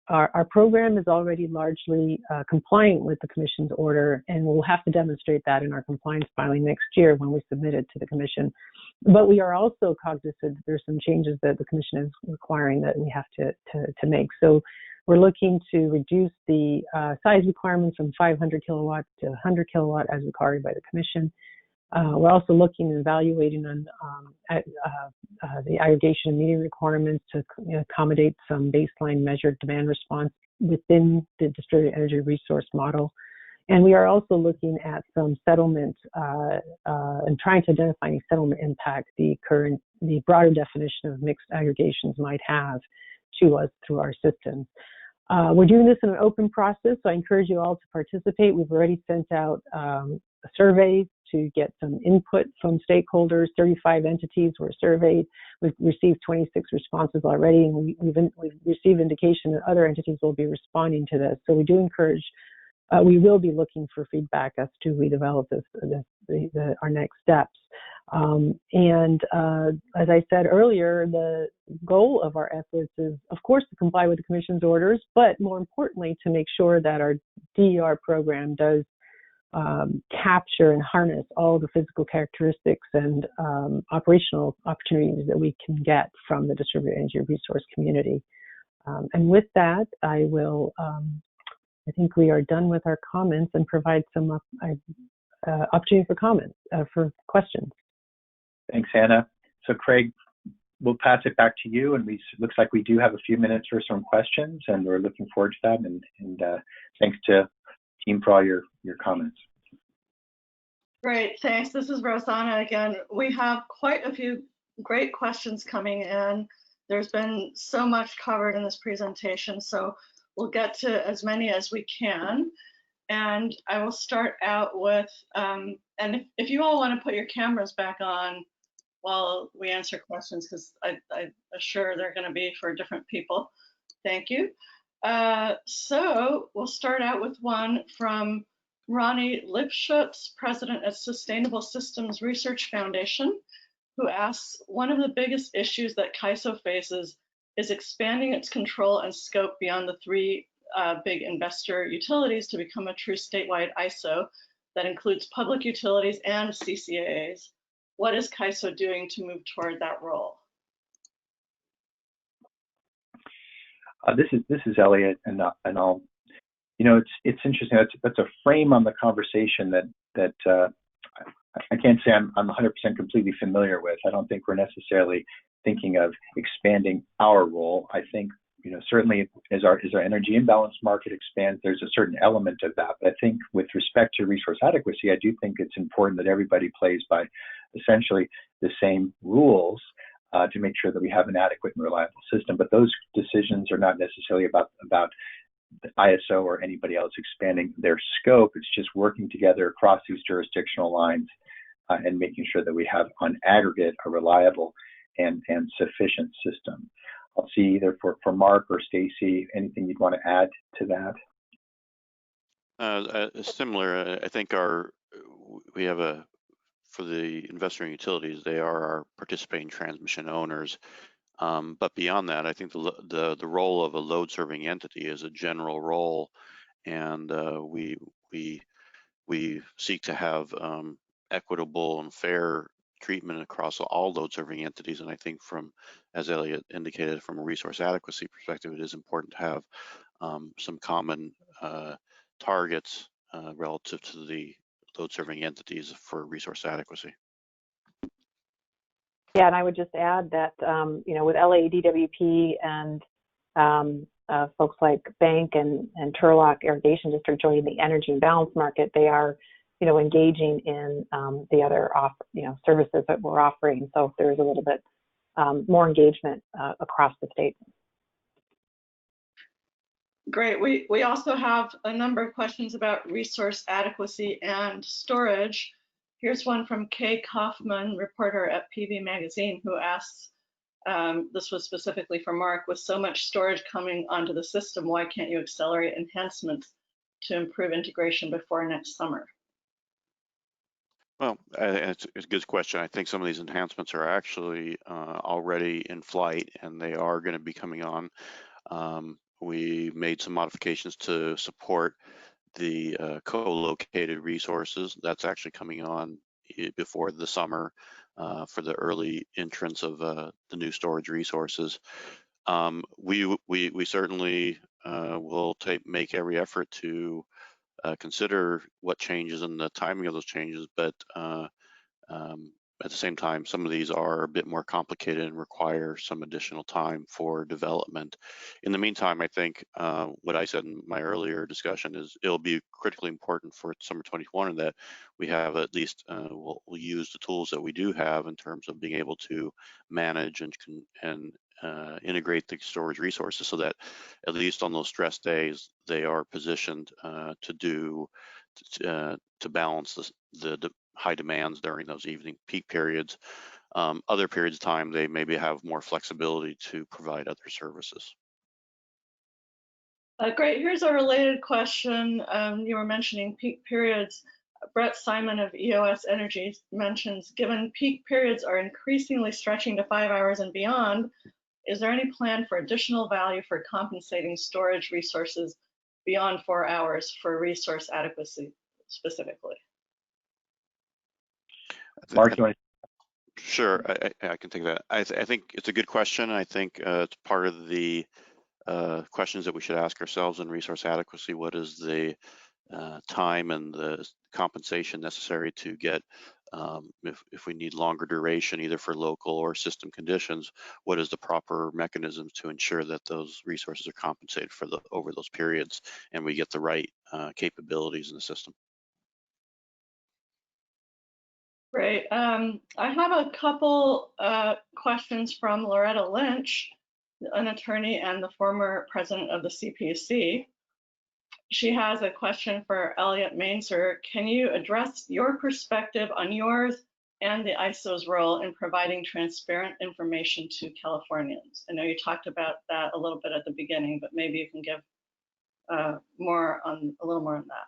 our program is already largely compliant with the Commission's order, and we'll have to demonstrate that in our compliance filing next year when we submit it to the Commission. But we are also cognizant that there's some changes that the Commission is requiring that we have to make. So we're looking to reduce the size requirements from 500 kilowatts to 100 kilowatt as required by the Commission. We're also looking and evaluating on the aggregation and metering requirements to accommodate some baseline measured demand response within the distributed energy resource model. And we are also looking at some settlement and trying to identify any settlement impact the broader definition of mixed aggregations might have to us through our systems. We're doing this in an open process, so I encourage you all to participate. We've already sent out a survey to get some input from stakeholders. 35 entities were surveyed. We've received 26 responses already, and we've received indication that other entities will be responding to this. So we do encourage, we will be looking for feedback as to we develop our next steps. As I said earlier, the goal of our efforts is, of course, to comply with the Commission's orders, but more importantly, to make sure that our DER program does capture and harness all the physical characteristics and operational opportunities that we can get from the distributed energy resource community. And with that, I will, I think we are done with our comments and provide some opportunity for comments, for questions. Thanks, Anna. So Craig, we'll pass it back to you, and looks like we do have a few minutes for some questions, and we're looking forward to that. And thanks to team for all your comments. Great, thanks. This is Rosanna again. We have quite a few great questions coming in. There's been so much covered in this presentation, so we'll get to as many as we can. And I will start out with, and if you all want to put your cameras back on while we answer questions, because I'm sure they're going to be for different people. Thank you. So we'll start out with one from Ronnie Lipschutz, president at Sustainable Systems Research Foundation, who asks, one of the biggest issues that CAISO faces is expanding its control and scope beyond the three big investor utilities to become a true statewide ISO that includes public utilities and CCAAs. What is CAISO doing to move toward that role? This is Elliot, and I'll, it's interesting. That's a frame on the conversation that I can't say I'm 100% completely familiar with. I don't think we're necessarily thinking of expanding our role. I think, certainly as our energy imbalance market expands, there's a certain element of that. But I think with respect to resource adequacy, I do think it's important that everybody plays by essentially the same rules to make sure that we have an adequate and reliable system. But those decisions are not necessarily about the ISO or anybody else expanding their scope. It's just working together across these jurisdictional lines and making sure that we have on aggregate a reliable and sufficient system. I'll see either for Mark or Stacy, anything you'd want to add to that? Similar, I think we have for the investor and utilities, they are our participating transmission owners. But beyond that, I think the role of a load serving entity is a general role, and we seek to have equitable and fair treatment across all load serving entities. And I think as Elliot indicated, from a resource adequacy perspective, it is important to have some common targets relative to the load serving entities for resource adequacy. Yeah, and I would just add that, with LADWP and folks like Bank and Turlock Irrigation District joining the energy imbalance market, they are, engaging in the other services that we're offering. So there's a little bit more engagement across the state. Great. We also have a number of questions about resource adequacy and storage. Here's one from Kay Kaufman, reporter at PV Magazine, who asks, this was specifically for Mark, with so much storage coming onto the system, why can't you accelerate enhancements to improve integration before next summer? Well, it's a good question. I think some of these enhancements are actually already in flight, and they are going to be coming on. We made some modifications to support the co-located resources. That's actually coming on before the summer for the early entrance of the new storage resources. We certainly will make every effort to consider what changes and the timing of those changes, but at the same time, some of these are a bit more complicated and require some additional time for development. In the meantime, I think what I said in my earlier discussion is it'll be critically important for summer 21 that we have at least, we'll use the tools that we do have in terms of being able to manage and integrate the storage resources so that at least on those stress days, they are positioned to balance the high demands during those evening peak periods. Other periods of time, they maybe have more flexibility to provide other services. Great. Here's a related question. You were mentioning peak periods. Brett Simon of EOS Energy mentions, given peak periods are increasingly stretching to 5 hours and beyond, is there any plan for additional value for compensating storage resources beyond 4 hours for resource adequacy specifically? Mark, you want to? Sure, I can take that. I think it's a good question. I think it's part of the questions that we should ask ourselves in resource adequacy. What is the time and the compensation necessary to get, if we need longer duration, either for local or system conditions, what is the proper mechanisms to ensure that those resources are compensated for over those periods and we get the right capabilities in the system? Great. I have a couple questions from Loretta Lynch, an attorney and the former president of the CPUC. She has a question for Elliot Mainzer. Can you address your perspective on yours and the ISO's role in providing transparent information to Californians? I know you talked about that a little bit at the beginning, but maybe you can give a little more on that.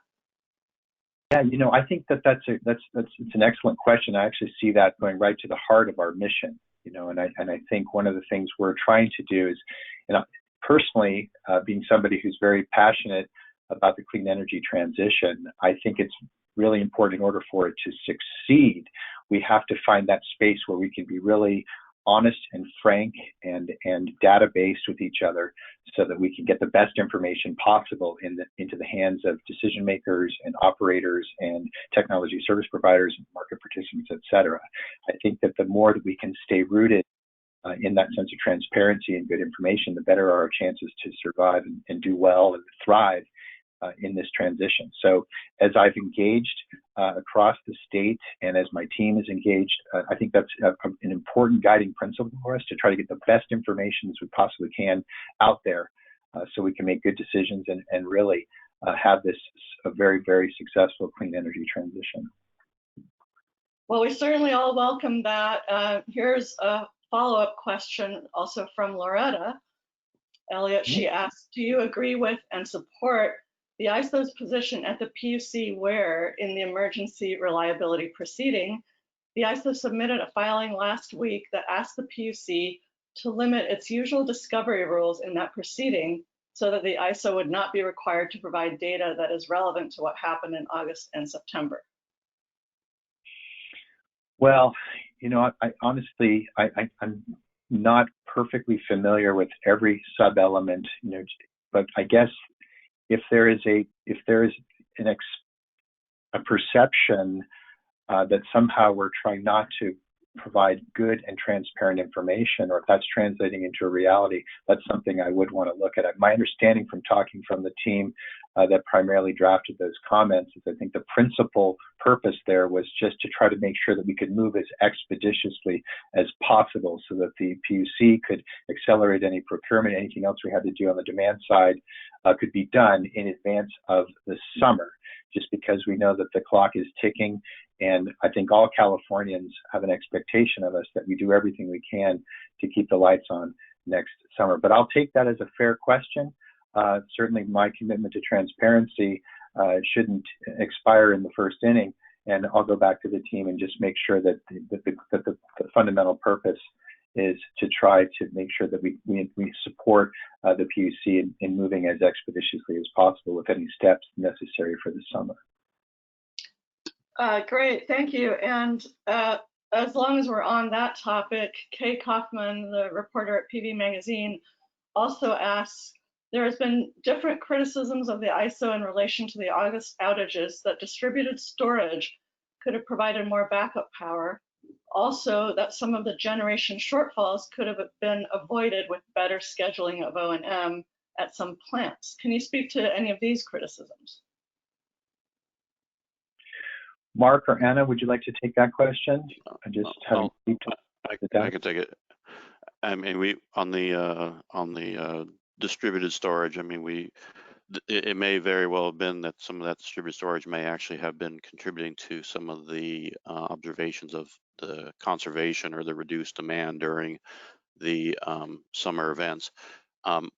Yeah, I think that's an excellent question. I actually see that going right to the heart of our mission. And I think one of the things we're trying to do is, personally, being somebody who's very passionate about the clean energy transition, I think it's really important in order for it to succeed. We have to find that space where we can be really honest and frank and data-based with each other so that we can get the best information possible into the hands of decision makers and operators and technology service providers and market participants, et cetera. I think that the more that we can stay rooted in that sense of transparency and good information, the better our chances to survive and do well and thrive in this transition. So as I've engaged across the state and as my team is engaged, I think that's an important guiding principle for us to try to get the best information as we possibly can out there so we can make good decisions and really have this a very, very successful clean energy transition. Well, we certainly all welcome that. Here's a follow-up question also from Loretta. Elliot, she asked, do you agree with and support the ISO's position at the PUC where, in the emergency reliability proceeding, the ISO submitted a filing last week that asked the PUC to limit its usual discovery rules in that proceeding so that the ISO would not be required to provide data that is relevant to what happened in August and September? Well, You know, I honestly, I'm not perfectly familiar with every sub-element, you know, but I guess if there is a perception that somehow we're trying not to provide good and transparent information, or if that's translating into a reality, that's something I would want to look at. My understanding from talking from the team that primarily drafted those comments is I think the principal purpose there was just to try to make sure that we could move as expeditiously as possible so that the PUC could accelerate any procurement, anything else we had to do on the demand side could be done in advance of the summer, just because we know that the clock is ticking. And I think all Californians have an expectation of us that we do everything we can to keep the lights on next summer. But I'll take that as a fair question. Certainly my commitment to transparency shouldn't expire in the first inning. And I'll go back to the team and just make sure that the fundamental purpose is to try to make sure that we support the PUC in moving as expeditiously as possible with any steps necessary for the summer. Great, thank you. And as long as we're on that topic, Kay Kaufman, the reporter at PV Magazine, also asks, there has been different criticisms of the ISO in relation to the August outages that distributed storage could have provided more backup power. Also, that some of the generation shortfalls could have been avoided with better scheduling of O&M at some plants. Can you speak to any of these criticisms? Mark or Anna, would you like to take that question? I just haven't. I can take it. I mean, we on the distributed storage. I mean, it may very well have been that some of that distributed storage may actually have been contributing to some of the observations of the conservation or the reduced demand during the summer events.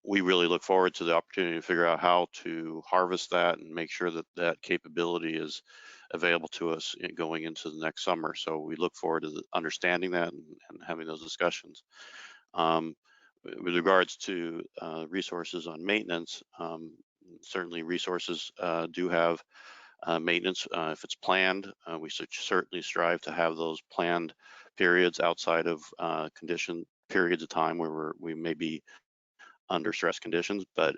We really look forward to the opportunity to figure out how to harvest that and make sure that that capability is available to us going into the next summer. So we look forward to understanding that and having those discussions. With regards to resources on maintenance, certainly resources do have maintenance if it's planned. We should certainly strive to have those planned periods outside of periods of time where we may be under stress conditions, but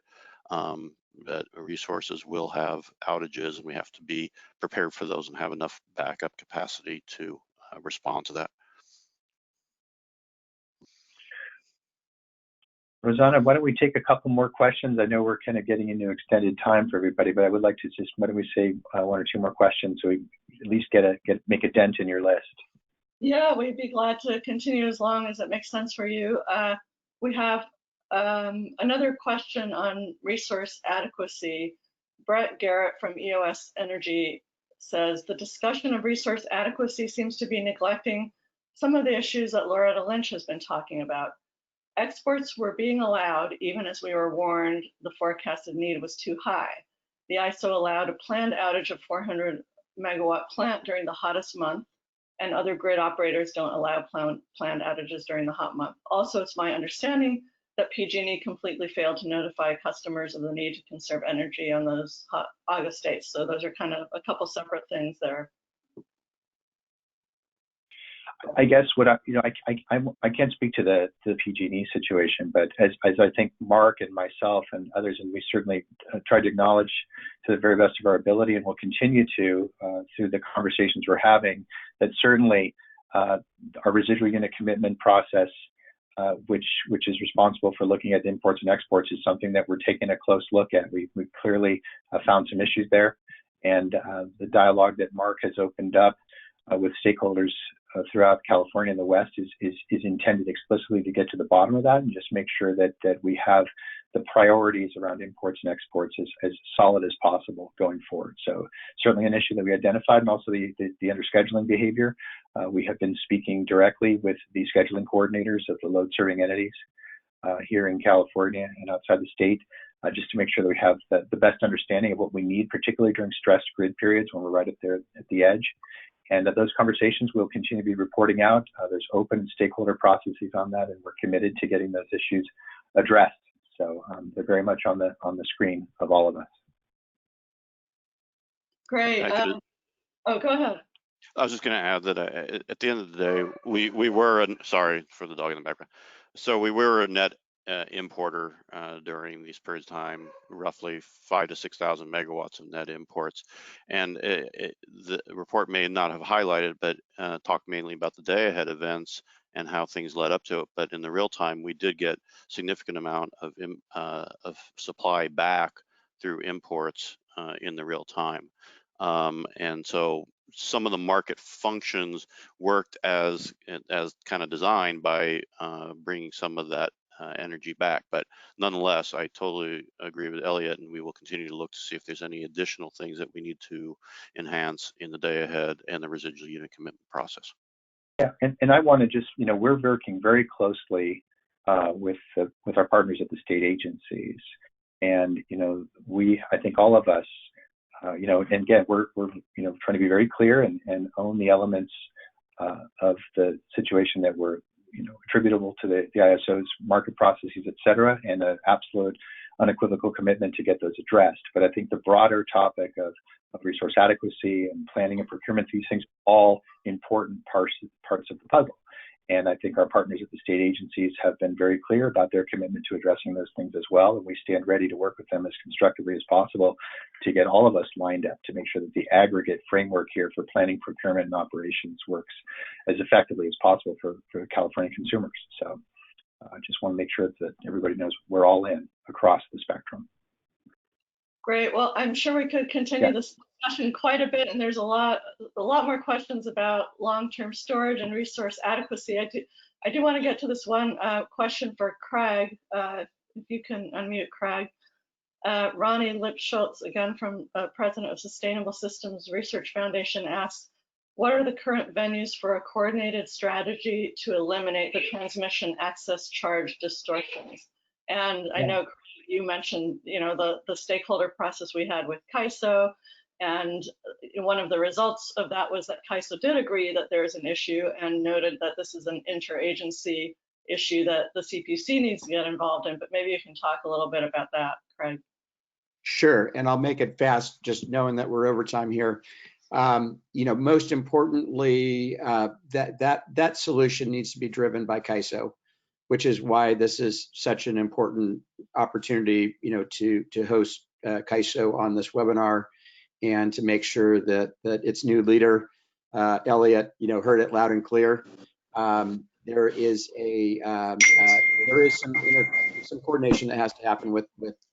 resources will have outages, and we have to be prepared for those and have enough backup capacity to respond to that. Rosanna, why don't we take a couple more questions? I know we're kind of getting into extended time for everybody, but I would like to just, why don't we say one or two more questions so we at least make a dent in your list. Yeah, we'd be glad to continue as long as it makes sense for you. We have another question on resource adequacy. Brett Garrett from EOS Energy says, the discussion of resource adequacy seems to be neglecting some of the issues that Loretta Lynch has been talking about. Exports were being allowed even as we were warned the forecasted need was too high. The ISO allowed a planned outage of 400 megawatt plant during the hottest month, and other grid operators don't allow planned outages during the hot month. Also, it's my understanding that PG&E completely failed to notify customers of the need to conserve energy on those hot August dates. So those are kind of a couple separate things there. I guess what I can't speak to the PG&E situation, but as I think Mark and myself and others, and we certainly tried to acknowledge to the very best of our ability, and will continue to through the conversations we're having, that certainly our residual unit commitment process, which is responsible for looking at imports and exports, is something that we're taking a close look at. We clearly found some issues there, and the dialogue that Mark has opened up with stakeholders throughout California and the West is intended explicitly to get to the bottom of that and just make sure that we have the priorities around imports and exports as solid as possible going forward. So certainly an issue that we identified, and also the under-scheduling behavior. We have been speaking directly with the scheduling coordinators of the load serving entities here in California and outside the state, just to make sure that we have the best understanding of what we need, particularly during stressed grid periods when we're right up there at the edge. And those conversations will continue to be reporting out. There's open stakeholder processes on that, and we're committed to getting those issues addressed. So they're very much on the screen of all of us. Great. Oh, go ahead. I was just going to add that at the end of the day, we were, sorry for the dog in the background. So we were a net importer during these periods of time, roughly 5,000 to 6,000 megawatts of net imports. And the report may not have highlighted, but talked mainly about the day ahead events and how things led up to it. But in the real time, we did get significant amount of supply back through imports in the real time. And so some of the market functions worked as kind of designed by bringing some of that energy back. But nonetheless, I totally agree with Elliot, and we will continue to look to see if there's any additional things that we need to enhance in the day ahead and the residual unit commitment process. Yeah, and I want to just, we're working very closely with our partners at the state agencies, and I think all of us, and again, we're trying to be very clear and own the elements of the situation that were attributable to the ISO's market processes, et cetera, and an absolute unequivocal commitment to get those addressed. But I think the broader topic of resource adequacy and planning and procurement, these things are all important parts of the puzzle. And I think our partners at the state agencies have been very clear about their commitment to addressing those things as well. And we stand ready to work with them as constructively as possible to get all of us lined up to make sure that the aggregate framework here for planning, procurement, and operations works as effectively as possible for California consumers. So I just want to make sure that everybody knows we're all in across the spectrum. Great. Well, I'm sure we could continue this discussion quite a bit, and there's a lot more questions about long-term storage and resource adequacy. I do want to get to this one question for Craig. If you can unmute Craig. Ronnie Lipschultz, again from President of Sustainable Systems Research Foundation, asks, what are the current venues for a coordinated strategy to eliminate the transmission access charge distortions? And I know you mentioned, the stakeholder process we had with CAISO, and one of the results of that was that CAISO did agree that there is an issue and noted that this is an interagency issue that the CPUC needs to get involved in. But maybe you can talk a little bit about that, Craig. Sure, and I'll make it fast, just knowing that we're over time here. Most importantly, that solution needs to be driven by CAISO, which is why this is such an important opportunity, to host CAISO on this webinar and to make sure that its new leader, Elliot, heard it loud and clear. There is some coordination that has to happen with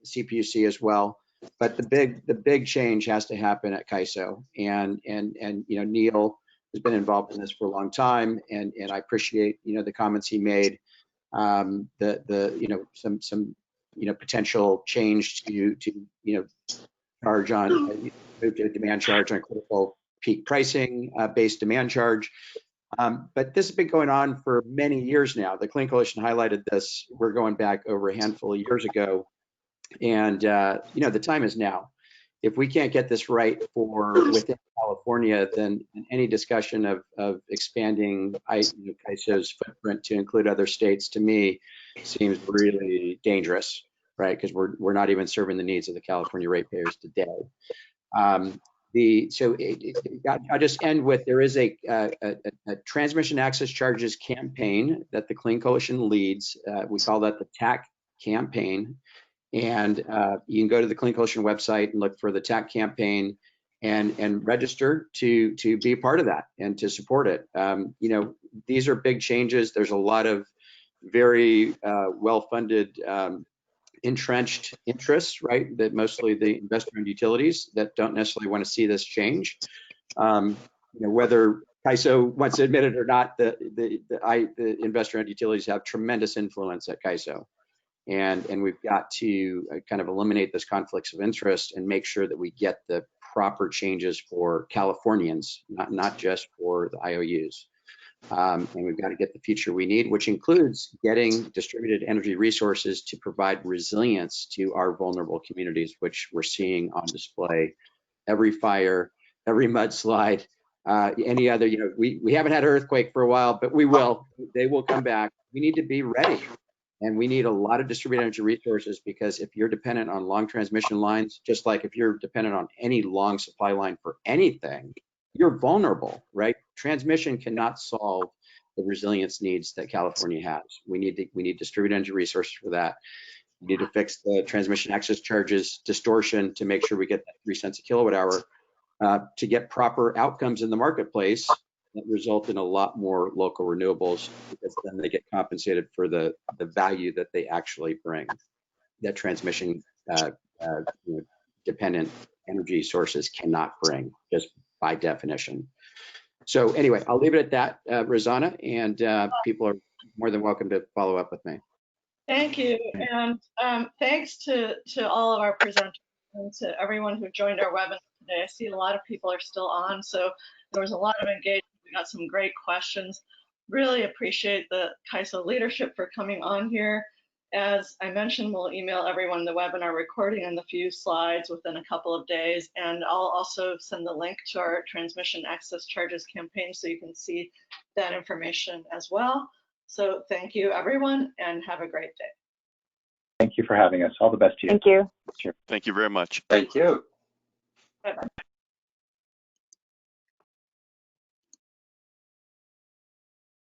CPUC as well, but the big change has to happen at CAISO, and Neil has been involved in this for a long time, and I appreciate the comments he made. Some potential change to charge on demand charge on critical peak pricing based demand charge. But this has been going on for many years now. The Clean Coalition highlighted this. We're going back over a handful of years ago, and the time is now. If we can't get this right for within California, then any discussion of expanding CAISO's footprint to include other states, to me, seems really dangerous, right? Because we're not even serving the needs of the California ratepayers today. I'll just end with, there is a transmission access charges campaign that the Clean Coalition leads. We call that the TAC campaign. And you can go to the Clean Coalition website and look for the TAC campaign and register to be a part of that and to support it. These are big changes. There's a lot of very well-funded entrenched interests, right? That mostly the investor-owned utilities that don't necessarily want to see this change. Whether CAISO wants to admit it or not, the investor-owned utilities have tremendous influence at CAISO. And we've got to kind of eliminate those conflicts of interest and make sure that we get the proper changes for Californians, not just for the IOUs. And we've got to get the future we need, which includes getting distributed energy resources to provide resilience to our vulnerable communities, which we're seeing on display. Every fire, every mudslide, any other, we haven't had an earthquake for a while, but we will. They will come back. We need to be ready. And we need a lot of distributed energy resources, because if you're dependent on long transmission lines, just like if you're dependent on any long supply line for anything, you're vulnerable, right? Transmission cannot solve the resilience needs that California has. We need distributed energy resources for that. We need to fix the transmission access charges distortion to make sure we get that 3 cents a kilowatt hour to get proper outcomes in the marketplace that result in a lot more local renewables, because then they get compensated for the value that they actually bring, that transmission dependent energy sources cannot bring, just by definition. So anyway, I'll leave it at that, Rosanna, and people are more than welcome to follow up with me. Thank you, and thanks to all of our presenters and to everyone who joined our webinar today. I see a lot of people are still on, so there was a lot of engagement. We got some great questions. Really appreciate the CAISO leadership for coming on here. As I mentioned, we'll email everyone the webinar recording and the few slides within a couple of days, and I'll also send the link to our transmission access charges campaign so you can see that information as well. So thank you, everyone, and have a great day. Thank you for having us. All the best to you. Thank you. Thank you very much. Thank you. Bye-bye.